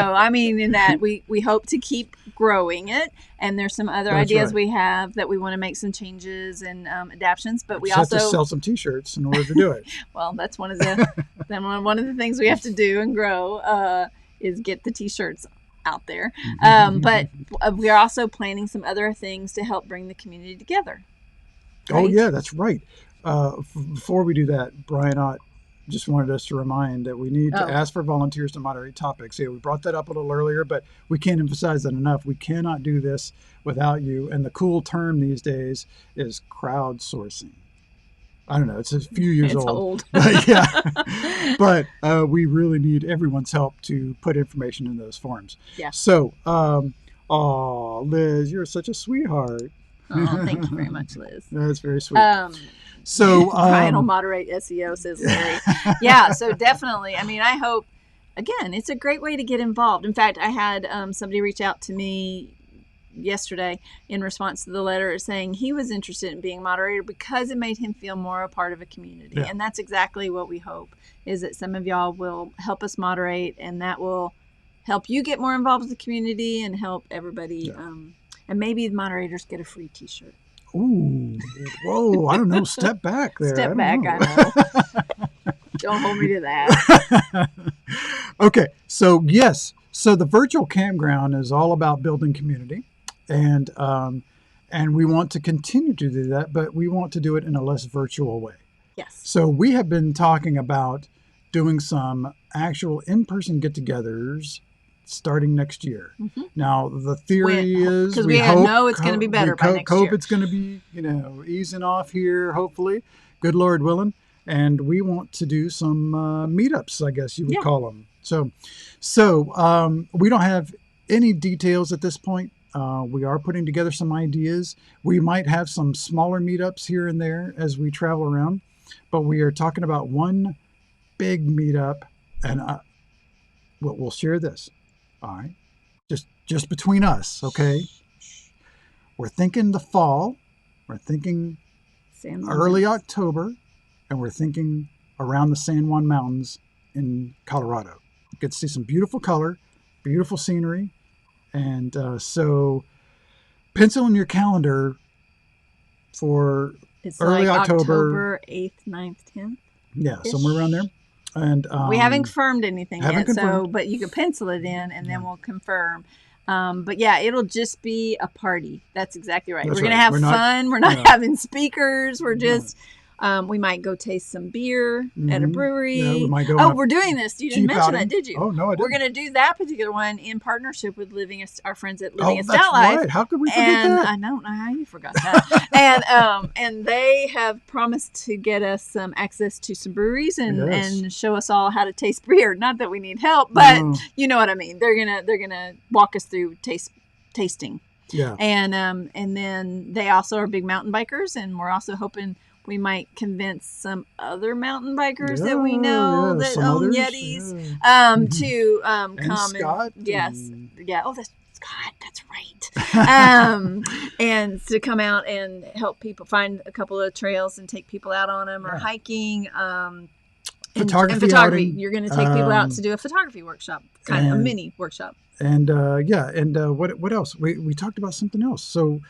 that we hope to keep growing it. And there's some other ideas we have that we want to make some changes and adaptations. But we also have to sell some T-shirts in order to do it. Well, that's one of the things we have to do and grow is get the T-shirts out there. But we are also planning some other things to help bring the community together. Right? Oh yeah, that's right. Before we do that, Brian Ott just wanted us to remind that we need to ask for volunteers to moderate topics. Yeah, we brought that up a little earlier, but we can't emphasize that enough. We cannot do this without you. And the cool term these days is crowdsourcing. I don't know. It's a few years old. But yeah. But we really need everyone's help to put information in those forums. Yeah. So, Liz, you're such a sweetheart. Oh, thank you very much, Liz. That's very sweet. So Brian will moderate SEO, says Larry. Yeah, so definitely. I mean, I hope, again, it's a great way to get involved. In fact, I had somebody reach out to me yesterday in response to the letter saying he was interested in being moderator because it made him feel more a part of a community. Yeah. And that's exactly what we hope, is that some of y'all will help us moderate, and that will help you get more involved with the community and help everybody. Yeah. And maybe the moderators get a free t-shirt. Ooh, whoa, I don't know. Step back there. Step back, I know. Don't hold me to that. Okay, so yes. So the virtual campground is all about building community. And we want to continue to do that, but we want to do it in a less virtual way. Yes. So we have been talking about doing some actual in-person get-togethers starting next year. Mm-hmm. Now, the theory is because we know it's going to be better by next year. COVID's going to be, easing off here, hopefully. Good Lord willing. And we want to do some meetups, I guess you would call them. So we don't have any details at this point. We are putting together some ideas. We might have some smaller meetups here and there as we travel around, but we are talking about one big meetup, and we'll share this. All right, just between us, okay? We're thinking the fall. We're thinking early October, and we're thinking around the San Juan Mountains in Colorado. You get to see some beautiful color, beautiful scenery. And so pencil in your calendar for early like October 8th, 9th, 10th. Yeah, somewhere around there. And we haven't confirmed anything yet, so but you can pencil it in and then we'll confirm. But yeah, it'll just be a party. That's exactly right. We're going to have fun. We're not having speakers. We're just we might go taste some beer at a brewery. Yeah, we might go we're doing this. You didn't mention that, did you? Oh, no, I didn't. We're going to do that particular one in partnership with our friends at Living a Stout Life. Right. How could we forget that? I don't know how you forgot that. And they have promised to get us some access to some breweries and show us all how to taste beer. Not that we need help, but you know what I mean. They're gonna walk us through tasting. Yeah. And then they also are big mountain bikers, and we're also hoping we might convince some other mountain bikers that we know that own Yetis to come. Scott yeah. Oh, that's Scott. That's right. And to come out and help people find a couple of trails and take people out on them, or hiking. Photography. Outing. You're going to take people out to do a photography workshop, kind of a mini workshop. And what else? We talked about something else. So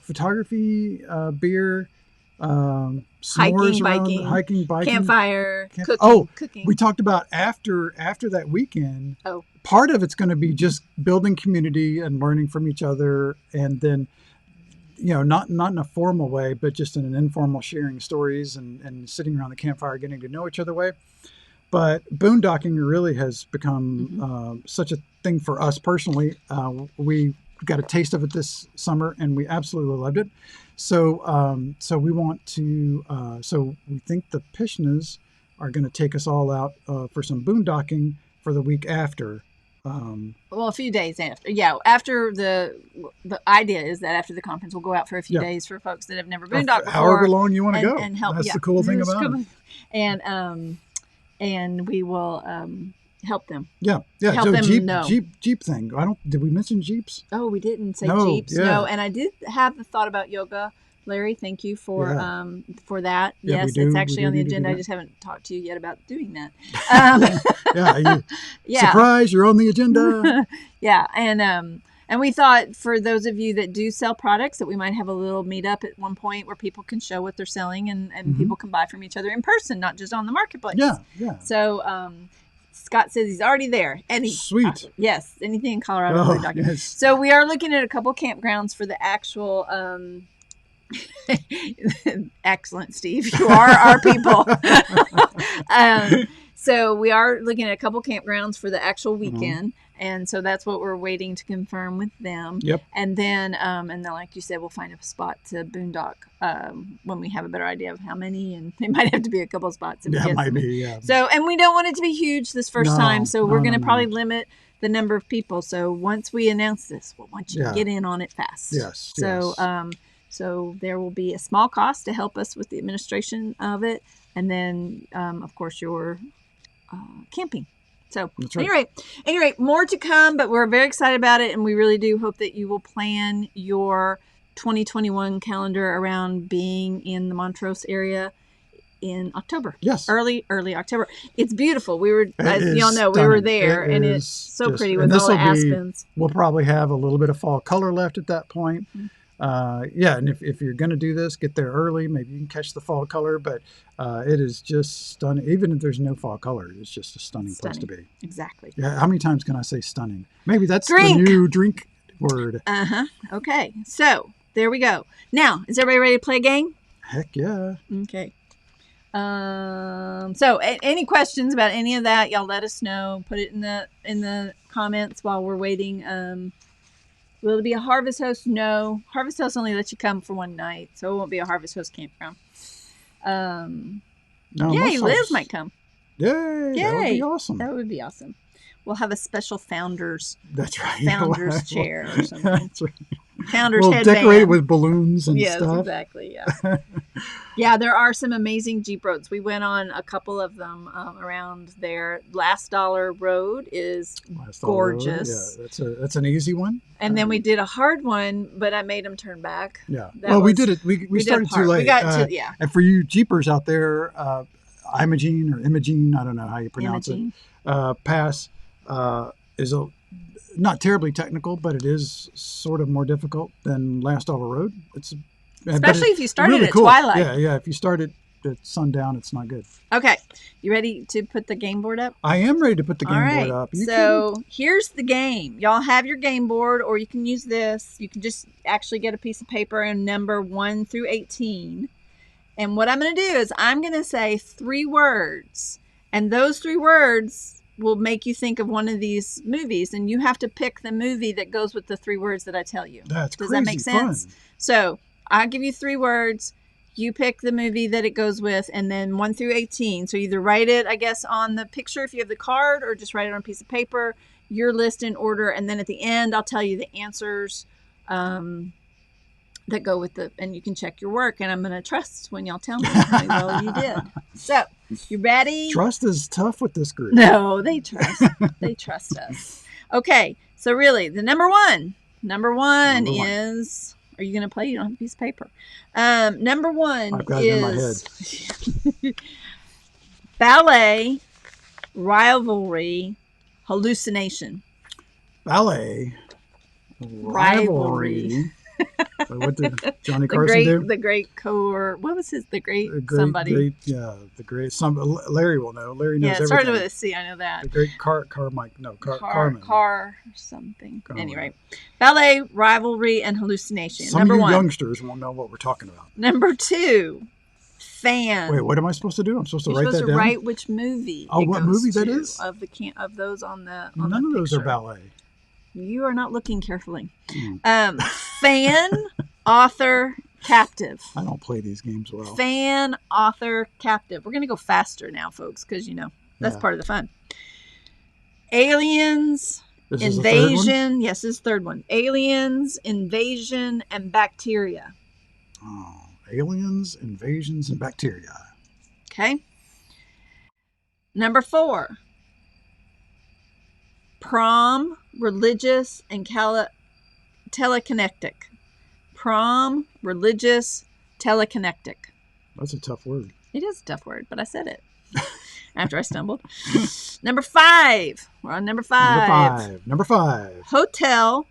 photography, beer. S'mores hiking, biking, campfire, cooking. We talked about after that weekend. Part of it's going to be just building community and learning from each other, and then, not in a formal way, but just in an informal sharing stories and sitting around the campfire, getting to know each other way. But boondocking really has become such a thing for us personally. We got a taste of it this summer, and we absolutely loved it. So we want to. So we think the Pishnas are going to take us all out for some boondocking for the week after. A few days after. Yeah, after the idea is that after the conference, we'll go out for a few days for folks that have never boondocked before. However long you want to go, and help. That's the cool thing about it. And we will. Help them. Yeah. Help so them know. Jeep thing. Did we mention Jeeps? Oh, we didn't say Jeeps. Yeah. No, and I did have the thought about yoga. Larry, thank you for that. Yeah, yes, it's actually on the agenda. I just haven't talked to you yet about doing that. Surprise, you're on the agenda. Yeah, and we thought for those of you that do sell products that we might have a little meetup at one point where people can show what they're selling and people can buy from each other in person, not just on the marketplace. Yeah. So Scott says he's already there. Sweet. Yes, anything in Colorado. Yes. So we are looking at a couple campgrounds for the actual. Excellent, Steve. You are our people. So we are looking at a couple campgrounds for the actual weekend. And so that's what we're waiting to confirm with them. Yep. And then like you said, we'll find a spot to boondock when we have a better idea of how many, and it might have to be a couple of spots. It might be, yeah. So, and we don't want it to be huge this first time, so we're going to probably limit the number of people. So once we announce this, we'll want you to get in on it fast. Yes. So So there will be a small cost to help us with the administration of it. And then, of course, your camping. So right. Anyway, more to come, but we're very excited about it. And we really do hope that you will plan your 2021 calendar around being in the Montrose area in October. Yes. Early October. It's beautiful. We were, as y'all know, we were there, and it's so pretty with all the aspens. We'll probably have a little bit of fall color left at that point. Mm-hmm. And if you're going to do this, get there early. Maybe you can catch the fall color, but it is just stunning. Even if there's no fall color, it's just a stunning place to be. Exactly. Yeah. How many times can I say stunning? Maybe that's the new drink word. Okay. So there we go. Now, is everybody ready to play a game? Heck yeah. Okay. So any questions about any of that, y'all let us know. Put it in the comments while we're waiting. Will it be a Harvest Host? No. Harvest Host only lets you come for one night, so it won't be a Harvest Host campground. Yay, Liz might come. Yay! That would be awesome. That would be awesome. We'll have a special founders. That's right. Founders chair or something. That's right. Founders we'll headband. Decorate it with balloons and stuff. Yes, exactly. Yeah. Yeah, there are some amazing Jeep roads. We went on a couple of them around there. Last Dollar Road is gorgeous. Road. Yeah, that's an easy one. And then we did a hard one, but I made them turn back. Yeah. We did it. We started too late. We got to, And for you Jeepers out there, Imogene, I don't know how you pronounce it. Pass is not terribly technical, but it is sort of more difficult than Last Dollar Road. Especially if you started really at twilight. Yeah. If you started at sundown, it's not good. Okay. You ready to put the game board up? I am ready to put the game board up. Here's the game. Y'all have your game board, or you can use this. You can just actually get a piece of paper and number 1 through 18. And what I'm going to do is I'm going to say 3 words. And those 3 words will make you think of one of these movies, and you have to pick the movie that goes with the 3 words that I tell you. Does that make sense? Fun. So I'll give you 3 words. You pick the movie that it goes with, and then 1 through 18. So either write it, I guess, on the picture if you have the card, or just write it on a piece of paper, your list in order. And then at the end, I'll tell you the answers that go with and you can check your work. And I'm going to trust when y'all tell me how well you did. So, you ready? Trust is tough with this group. No, they trust. They trust us. Okay, so really, the number one is. Are you going to play? You don't have a piece of paper. Number 1 I've got it in my head. Ballet, rivalry, hallucination. Ballet, rivalry. What did Johnny Carson do? The great what was his? The great somebody. Larry will know. Larry knows everything. Yeah, it started with a C. I know that. The great Carmen. Car something. Carmen. Anyway, ballet, rivalry, and hallucination. Some number of you 1. youngsters won't know what we're talking about. Number 2, fan. Wait, what am I supposed to do? I'm supposed to write that down? You're supposed to write which movie. Oh, what movie that is? Of those on the. None of those are ballet. You are not looking carefully. Fan, author, captive. I don't play these games well. Fan, author, captive. We're going to go faster now, folks, because, that's part of the fun. Aliens, invasion. Yes, this is the 3rd one. Aliens, invasion, and bacteria. Oh, aliens, invasions, and bacteria. Okay. Number 4. Prom, religious, and telekinetic. Prom, religious, telekinetic. That's a tough word. It is a tough word, but I said it after I stumbled. Number 5. We're on number 5. Number 5. Hotel,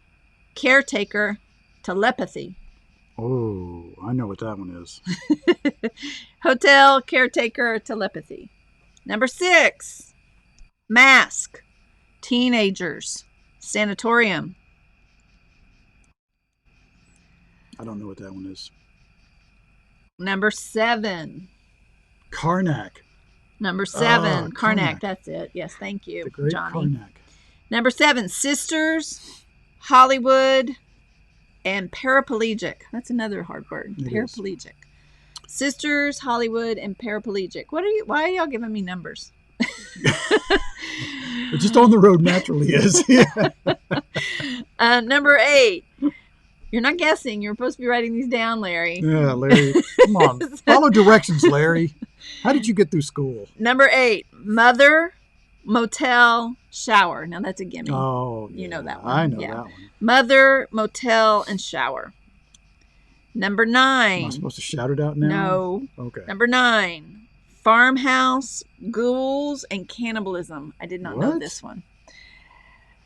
caretaker, telepathy. Oh, I know what that one is. Hotel, caretaker, telepathy. Number 6. Mask, teenagers, sanatorium. I don't know what that one is. Number 7. Karnak. Number 7. Karnak. That's it. Yes, thank you, the great Johnny. Karnak. Number 7. Sisters, Hollywood, and paraplegic. That's another hard word. Paraplegic. Sisters, Hollywood, and paraplegic. Why are y'all giving me numbers? Just on the road naturally is. Number 8. You're not guessing. You're supposed to be writing these down, Larry. Yeah, Larry. Come on. Follow directions, Larry. How did you get through school? Number 8, mother, motel, shower. Now that's a gimme. Oh, you know that one. I know that one. Mother, motel, and shower. Number 9. Am I supposed to shout it out now? No. Okay. Number 9, farmhouse, ghouls, and cannibalism. I did not know this one.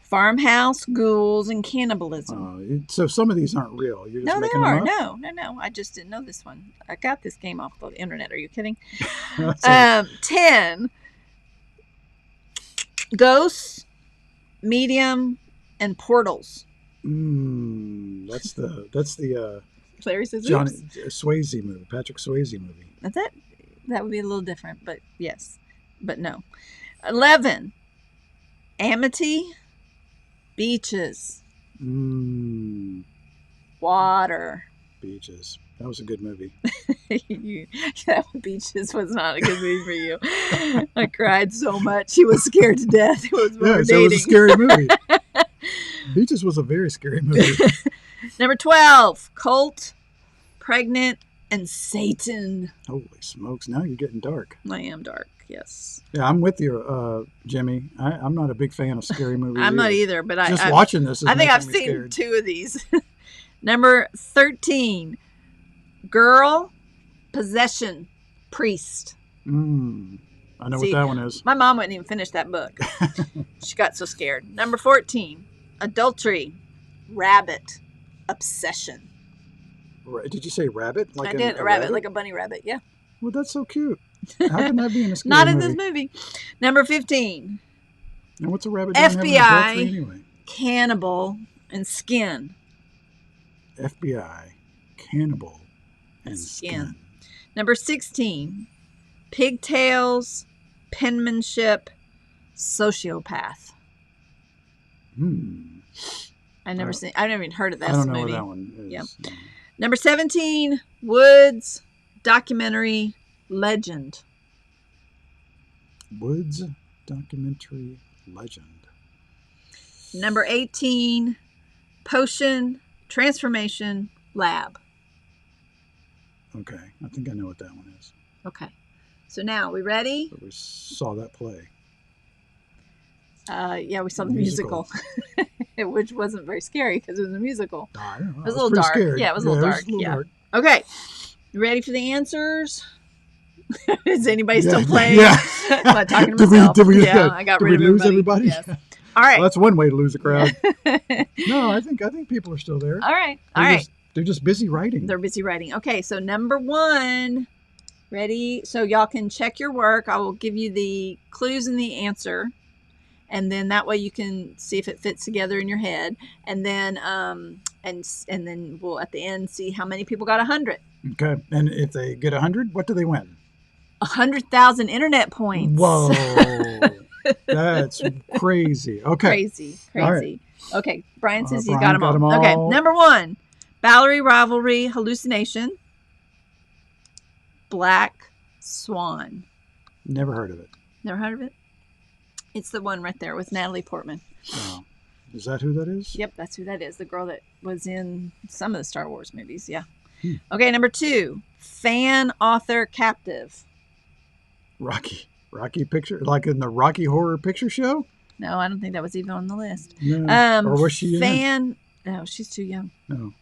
Farmhouse, ghouls, and cannibalism. So some of these aren't real. You're just No, making they are. them up? No. I just didn't know this one. I got this game off the internet. Are you kidding? So, 10, ghosts, medium, and portals. That's the Larry says Johnny Swayze movie, Patrick Swayze movie. That would be a little different, but yes, but no. 11, amity, beaches, water. Beaches. That was a good movie. Beaches was not a good movie for you. I cried so much. He was scared to death. It was so it was a scary movie. Beaches was a very scary movie. Number 12, cult, pregnant, and Satan. Holy smokes! Now you're getting dark. I am dark. Yes. Yeah, I'm with you, Jimmy. I'm not a big fan of scary movies. I'm not either, but just watching this. I think I've seen scared. 2 of these. Number 13, girl, possession, priest. I know what that one is. My mom wouldn't even finish that book. She got so scared. Number 14, adultery, rabbit, obsession. Did you say rabbit? I did. A rabbit, like a bunny rabbit. Yeah. Well, that's so cute. How can that be in a scary Not in movie? this movie. Number 15. And what's a rabbit doing FBI, having adultery anyway? cannibal, and skin. FBI, cannibal, and skin. Number 16. Pigtails, penmanship, sociopath. I've never even heard of this movie. I don't know what that one is. Yep. Number 17, Woods, documentary, legend. Woods, documentary, legend. Number 18, potion, transformation, lab. Okay, I think I know what that one is. Okay. So now, we ready? But we saw that play. Yeah, we saw the musical. Which wasn't very scary because it was a musical. I don't know. It was a little dark. Scared. Yeah, it was a little dark. Dark. Okay. You ready for the answers? Is anybody still playing? Yeah. Am I talking to myself? I got rid of lose everybody. Yes. All right. Well, that's one way to lose a crowd. No, I think people are still there. All right. All right. They're just busy writing. They're busy writing. Okay, so number 1. Ready? So y'all can check your work. I will give you the clues and the answer. And then that way you can see if it fits together in your head. And then and then we'll at the end see how many people got 100. Okay. And if they get 100, what do they win? 100,000 internet points. Whoa. That's crazy. Okay. Crazy. Right. Okay. Brian says he's Brian got them all. Okay. Number 1, Bowery Rivalry, hallucination, Black Swan. Never heard of it. Never heard of it? It's the one right there with Natalie Portman. Oh. Is that who that is? Yep, that's who that is. The girl that was in some of the Star Wars movies. Yeah. Okay, number 2, fan, author, captive. Rocky Picture, like in the Rocky Horror Picture Show? No, I don't think that was even on the list. No. Or was she fan? No, she's too young. No.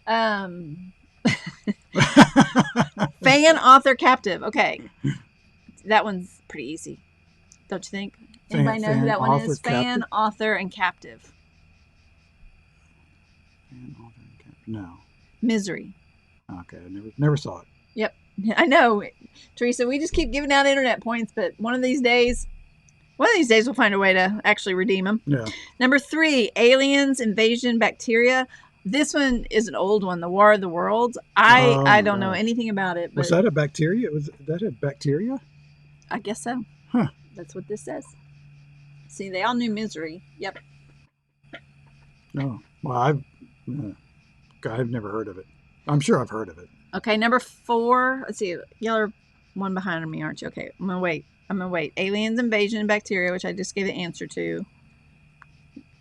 Fan, author, captive. Okay, that one's pretty easy, don't you think? Anybody know who that one is? Fan, author, and captive. Fan, author, and captive. No. Misery. Okay, I never saw it. Yep, I know, Teresa. We just keep giving out internet points, but one of these days we'll find a way to actually redeem them. Yeah. Number 3, aliens, invasion, bacteria. This one is an old one, the War of the Worlds. I don't know anything about it. But was that a bacteria? Was that a bacteria? I guess so. Huh. That's what this says. See, they all knew misery. Yep. No. Well, I've never heard of it. I'm sure I've heard of it. Okay, number 4. Let's see. Y'all are one behind me, aren't you? Okay, I'm gonna wait. Aliens, invasion, and bacteria, which I just gave the answer to.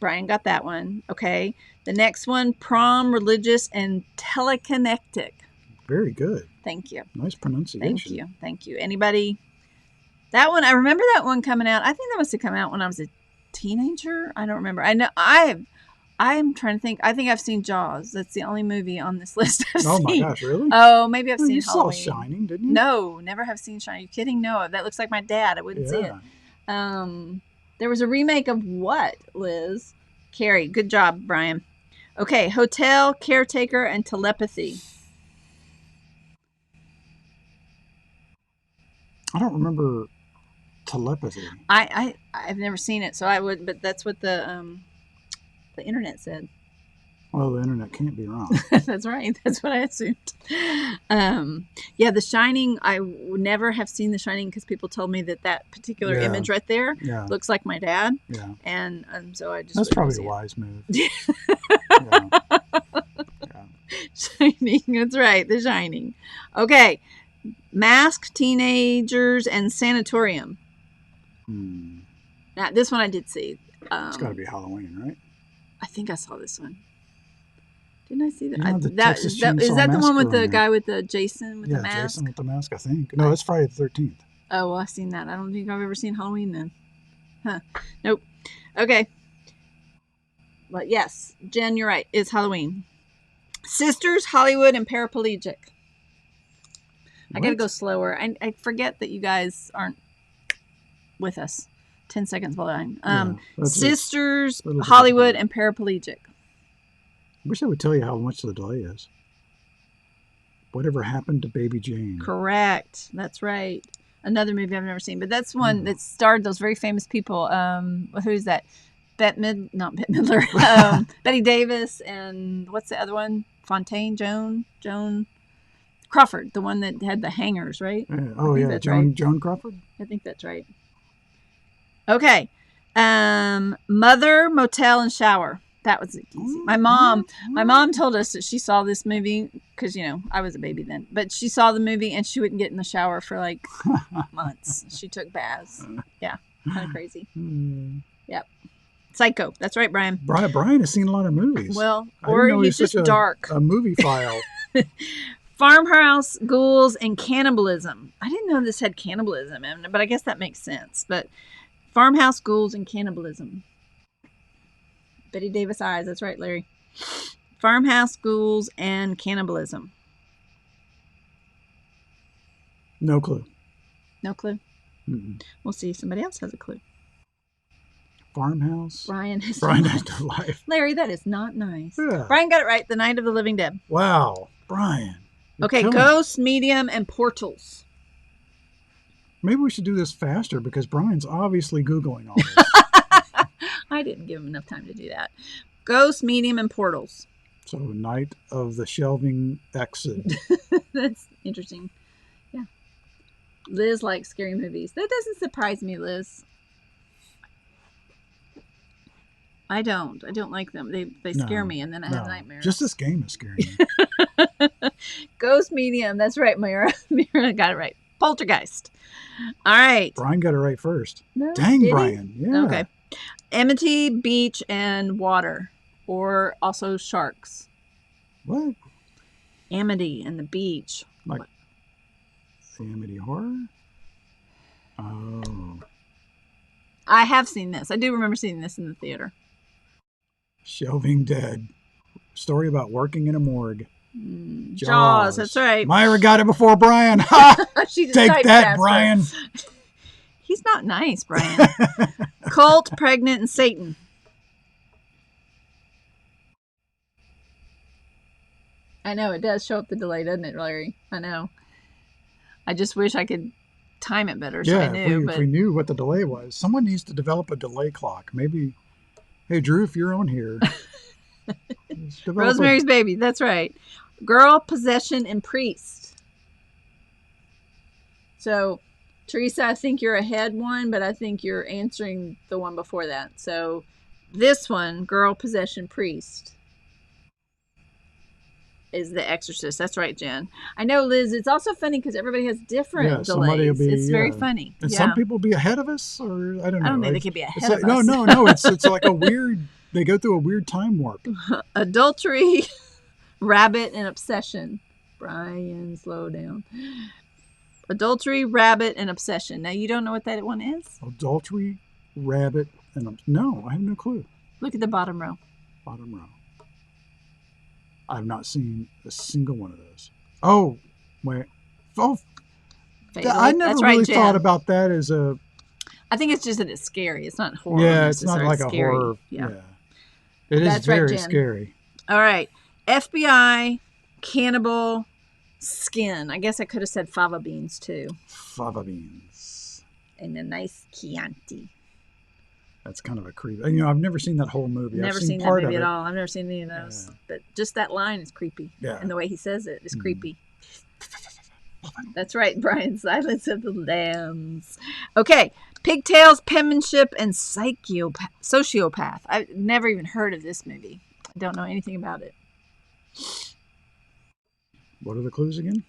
Brian got that one. Okay. The next one, prom, religious, and telekinetic. Very good. Thank you. Nice pronunciation. Thank you. Anybody? That one, I remember that one coming out. I think that must have come out when I was a teenager. I don't remember. I know I'm trying to think. I think I've seen Jaws. That's the only movie on this list I've seen. Oh my gosh, really? Oh, maybe I've seen you Halloween. You saw Shining, didn't you? No, never have seen Shining. Are you kidding? No, that looks like my dad. I wouldn't see it. There was a remake of what, Liz? Carrie. Good job, Brian. Okay, hotel, caretaker, and telepathy. I don't remember telepathy. I've never seen it, so I would. But that's what the internet said. Well, the internet can't be wrong. That's right. That's what I assumed. Yeah, The Shining. I would never have seen The Shining because people told me that particular image right there looks like my dad. Yeah. And so I just. That's probably a wise move. Yeah. Shining. That's right. The Shining. Okay. Mask, teenagers, and sanatorium. Now, this one I did see. It's got to be Halloween, right? I think I saw this one. Didn't I see that? Is that the one with the guy with the Jason with the mask? Yeah, Jason with the mask, I think. No, it's Friday the 13th. Oh, well, I've seen that. I don't think I've ever seen Halloween then. Huh. Nope. Okay. But yes, Jen, you're right. It's Halloween. Sisters, Hollywood, and paraplegic. I got to go slower. I forget that you guys aren't with us. 10 seconds behind. Sisters, Hollywood, and paraplegic. I wish I would tell you how much the delay is. Whatever happened to Baby Jane? Correct. That's right. Another movie I've never seen, but that's one that starred those very famous people. Who's that? Not Bette Midler. Betty Davis, and what's the other one? Fontaine, Joan Crawford, the one that had the hangers, right? Joan Crawford. I think that's right. Okay. Mother, motel, and shower. That was easy. My mom told us that she saw this movie because, I was a baby then, but she saw the movie and she wouldn't get in the shower for like months. She took baths. Yeah. Kind of crazy. Yep. Psycho. That's right, Brian. Brian has seen a lot of movies. Well, or he's just dark. A movie file. Farmhouse, ghouls, and cannibalism. I didn't know this had cannibalism in it, but I guess that makes sense. But farmhouse, ghouls, and cannibalism. Betty Davis eyes. That's right, Larry. Farmhouse, ghouls, and cannibalism. No clue. No clue? Mm-mm. We'll see if somebody else has a clue. Farmhouse? Brian has no life. Larry, that is not nice. Yeah. Brian got it right. The Night of the Living Dead. Wow. Brian. Okay, ghosts, medium, and portals. Maybe we should do this faster because Brian's obviously Googling all this. I didn't give him enough time to do that. Ghosts, medium, and portals. So, Night of the Shelving Exit. That's interesting. Yeah. Liz likes scary movies. That doesn't surprise me, Liz. I don't like them. They scare me, and then I have nightmares. Just this game is scaring me. Ghost, medium. That's right, Myra. Myra got it right. Poltergeist. All right. Brian got it right first. No, dang, Brian. Yeah. Okay. Amity, beach, and water. Or also sharks. What? Amity and the beach. Like the Amity Horror? Oh. I have seen this. I do remember seeing this in the theater. Shelving Dead. Story about working in a morgue. Jaws. That's right. Myra got it before Brian. Take that, Brian. He's not nice, Brian. Cult, pregnant, and Satan. I know, it does show up the delay, doesn't it, Larry? I know. I just wish I could time it better so I knew. If we knew what the delay was. Someone needs to develop a delay clock. Maybe, hey, Drew, if you're on here. Rosemary's Baby, that's right. Girl, possession, and priest. So, Teresa, I think you're ahead one, but I think you're answering the one before that. So, this one, girl, possession, priest, is The Exorcist. That's right, Jen. I know, Liz, it's also funny because everybody has different delays. It's very funny. And some people be ahead of us, or I don't know. I don't think they could be ahead of us. No. It's like a weird they go through a weird time warp. Adultery, rabbit, and obsession. Brian, slow down. Adultery, rabbit, and obsession. Now, you don't know what that one is? Adultery, rabbit, and... No, I have no clue. Look at the bottom row. Bottom row. I've not seen a single one of those. Oh, wait. Oh, I never really thought about that as a... I think it's just that it's scary. It's not horror. Yeah, it's not like scary. A horror. Yeah. It is very scary. All right. FBI, cannibal, skin. I guess I could have said fava beans, too. Fava beans. And a nice Chianti. That's kind of a creep. You know, I've never seen that whole movie. Never seen that movie at all. I've never seen any of those. Yeah. But just that line is creepy. Yeah. And the way he says it is creepy. That's right, Brian. Silence of the Lambs. Okay. Pigtails, penmanship, and sociopath. I've never even heard of this movie. I don't know anything about it. What are the clues again?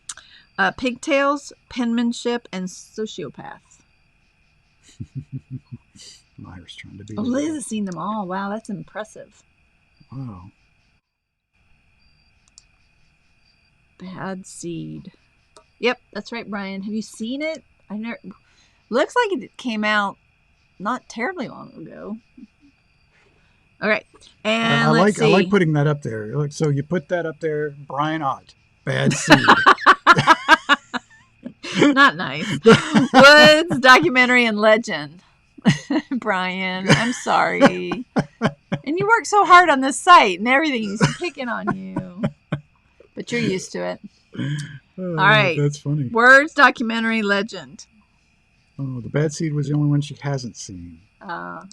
Pigtails, penmanship, and sociopath. Myers trying to be... Oh, Liz has seen them all. Wow, that's impressive. Wow. Bad Seed. Yep, that's right, Brian. Have you seen it? I never... Looks like it came out not terribly long ago. All right, and I let's see. I like putting that up there. Look, so you put that up there. Brian Ott, Bad Seed. Not nice. Woods, documentary, and legend. Brian, I'm sorry. And you work so hard on this site and everything. He's picking on you, but you're used to it. Oh, all right, that's funny. Words, documentary, legend. Oh, the Bad Seed was the only one she hasn't seen. The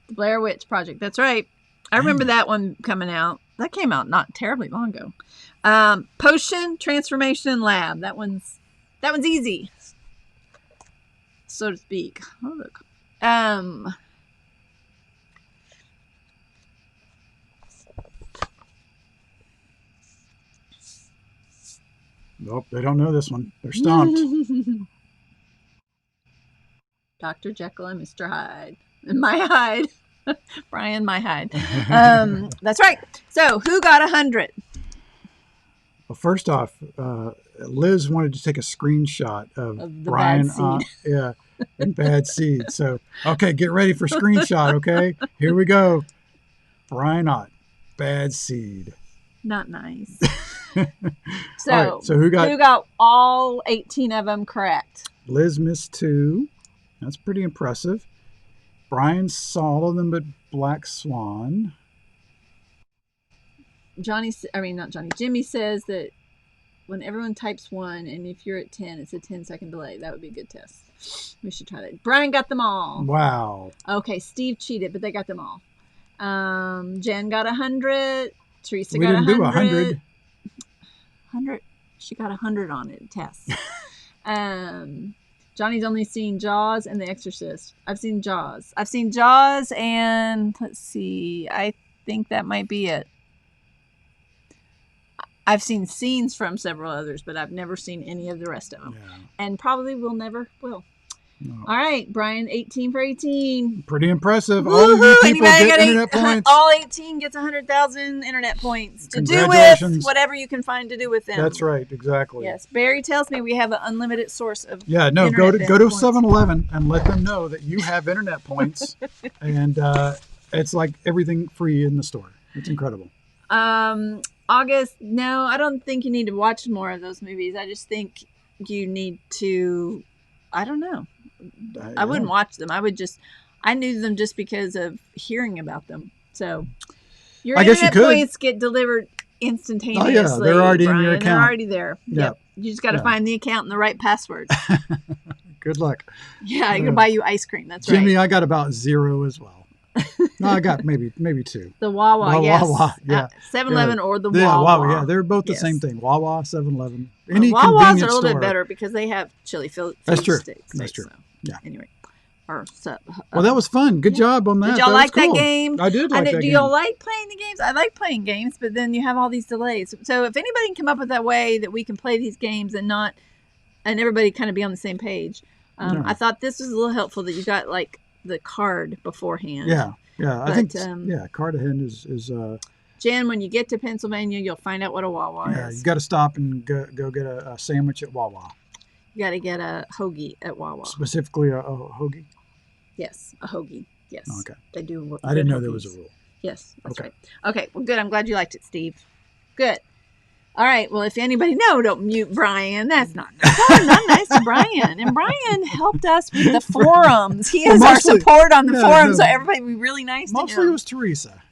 Blair Witch Project. That's right. I remember that one coming out. That came out not terribly long ago. Potion, Transformation, Lab. That one's easy, so to speak. Oh, look. Nope, they don't know this one. They're stumped. Dr. Jekyll and Mr. Hyde. And my Hyde. Brian, my Hyde. That's right. So, who got 100? Well, first off, Liz wanted to take a screenshot of Brian. Bad Seed. And Bad Seed. So, okay, get ready for screenshot, okay? Here we go. Brian Ott, Bad Seed. Not nice. So, all right, so who got all 18 of them correct? Liz missed 2. That's pretty impressive. Brian saw all of them but Black Swan. Jimmy says that when everyone types 1 and if you're at 10, it's a 10-second delay. That would be a good test. We should try that. Brian got them all. Wow. Okay, Steve cheated, but they got them all. Jen got 100. Teresa got 100. We didn't do 100. 100. She got 100 on it. Test. Johnny's only seen Jaws and The Exorcist. I've seen Jaws. And let's see. I think that might be it. I've seen scenes from several others, but I've never seen any of the rest of them. Yeah. And probably never will. No. All right, Brian, 18 for 18. Pretty impressive. All of you people get internet points. All 18 gets 100,000 internet points to do with whatever you can find to do with them. That's right, exactly. Yes, Barry tells me we have an unlimited source of go to 7-Eleven and let them know that you have internet points, and it's like everything free in the store. It's incredible. August, no, I don't think you need to watch more of those movies. I just think you need to, I don't know. I wouldn't watch them. I knew them just because of hearing about them. So your internet points get delivered instantaneously. Oh, yeah, they're already in your account. They're already there. Yeah. Yep. You just got to find the account and the right password. Good luck. Yeah, I can buy you ice cream. That's right. Jimmy, I got about 0 as well. No, I got maybe 2. The Wawa, yes. Wawa, yeah. 7-Eleven or the Wawa. Yeah, Wawa, yeah. They're both the same thing. Wawa, 7-Eleven. Any Wawas are a little bit better because they have chili fillet That's true. Sticks. That's true. So. Yeah. Anyway. Well, that was fun. Good job on that. Did y'all like that game? I did like that game. Do y'all like playing the games? I like playing games, but then you have all these delays. So if anybody can come up with that way that we can play these games and everybody kind of be on the same page. I thought this was a little helpful that you got like the card beforehand. Yeah. Yeah, I think Cartagena is Jen, when you get to Pennsylvania, you'll find out what a Wawa yeah, is. you got to stop and go get a sandwich at Wawa. You got to get a hoagie at Wawa. Specifically a hoagie? Yes, a hoagie. Yes. Okay. They do. I didn't know there was a rule. Yes, that's right. Okay, well, good. I'm glad you liked it, Steve. Good. All right. Well, if anybody don't mute Brian. That's not nice to Brian. And Brian helped us with the forums. He is our support on the forums, so everybody be really nice to him. Mostly it was Teresa.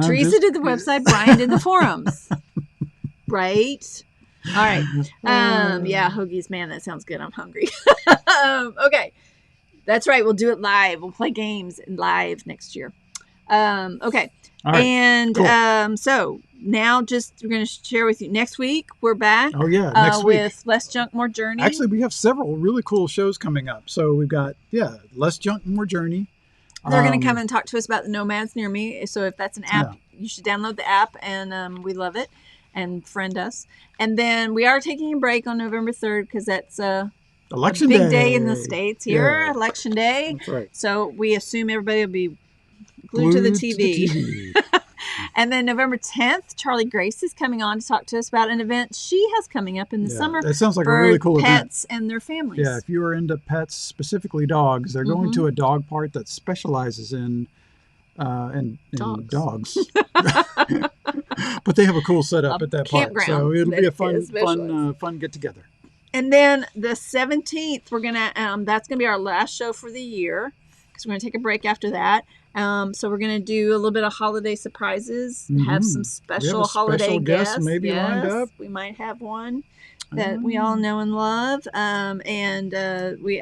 Teresa did the website. Brian did the forums. Right? All right. Yeah, hoagies. Man, that sounds good. I'm hungry. Okay. That's right. We'll do it live. We'll play games live next year. Okay. All right. And cool. So now we're going to share with you next week. We're back. Oh, yeah. Next week. With Less Junk, More Journey. Actually, we have several really cool shows coming up. So we've got, Less Junk, More Journey. They're going to come and talk to us about the Nomads Near Me. So if that's an app, you should download the app, and we love it, and friend us. And then we are taking a break on November 3rd because that's Election big day in the States here, Election Day. That's right. So we assume everybody will be glued to the TV. And then November 10th, Charlie Grace is coming on to talk to us about an event she has coming up in the summer. That sounds like a really cool event. Pets and their families. Yeah, if you are into pets, specifically dogs, they're going to a dog park that specializes in dogs. But they have a cool setup at that park, so it'll be a fun get together. And then the 17th, we're gonna that's gonna be our last show for the year because we're gonna take a break after that. So we're gonna do a little bit of holiday surprise, have some special holiday guests maybe lined up. We might have one that we all know and love, and we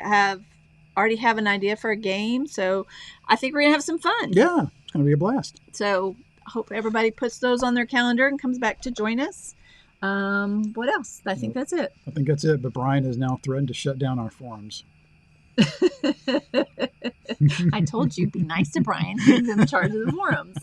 already have an idea for a game. So I think we're gonna have some fun. Yeah, it's gonna be a blast. So I hope everybody puts those on their calendar and comes back to join us. What else? I think that's it. I think that's it. But Brian has now threatened to shut down our forums. I told you, be nice to Brian. He's in charge of the forums.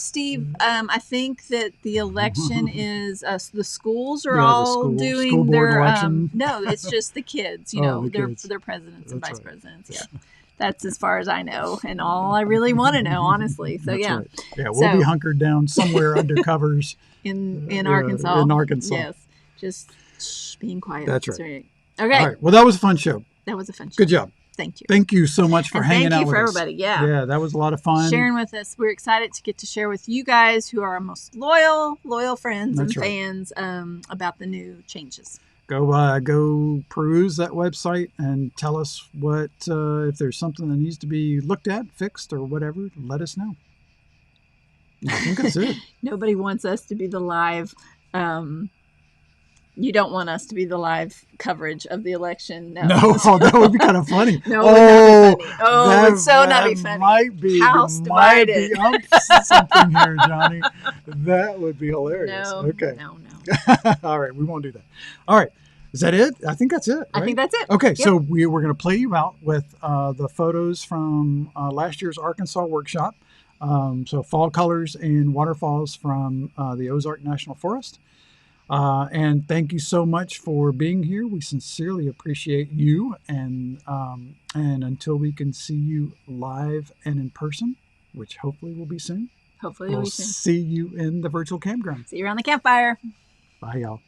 Steve, I think that the election is the schools are all doing school board their election. No, it's just the kids. Their presidents and vice presidents. Yeah. That's as far as I know, and all I really want to know, honestly. So That's right. Yeah, we'll be hunkered down somewhere under covers in Arkansas. In Arkansas, yes, just being quiet. That's right. Okay. All right. Well, that was a fun show. That was a fun show. Good job. Thank you. Thank you so much for hanging out with us. Thank you for everybody. Yeah. Yeah, that was a lot of fun. Sharing with us. We're excited to get to share with you guys who are our most loyal friends and fans about the new changes. Go peruse that website and tell us what if there's something that needs to be looked at, fixed, or whatever. Let us know. I think that's it. Nobody wants us to be the live. You don't want us to be the live coverage of the election. No, that would be kind of funny. No, it would not be funny. It would so not be funny. Might be House divided. Something here, Johnny. That would be hilarious. No, okay. No. All right, we won't do that. All right. Is that it? I think that's it. Right? I think that's it. Okay, so we're going to play you out with the photos from last year's Arkansas workshop. So fall colors and waterfalls from the Ozark National Forest. And thank you so much for being here. We sincerely appreciate you. And until we can see you live and in person, which hopefully will be soon. We'll see you in the virtual campground. See you around the campfire. Bye, y'all.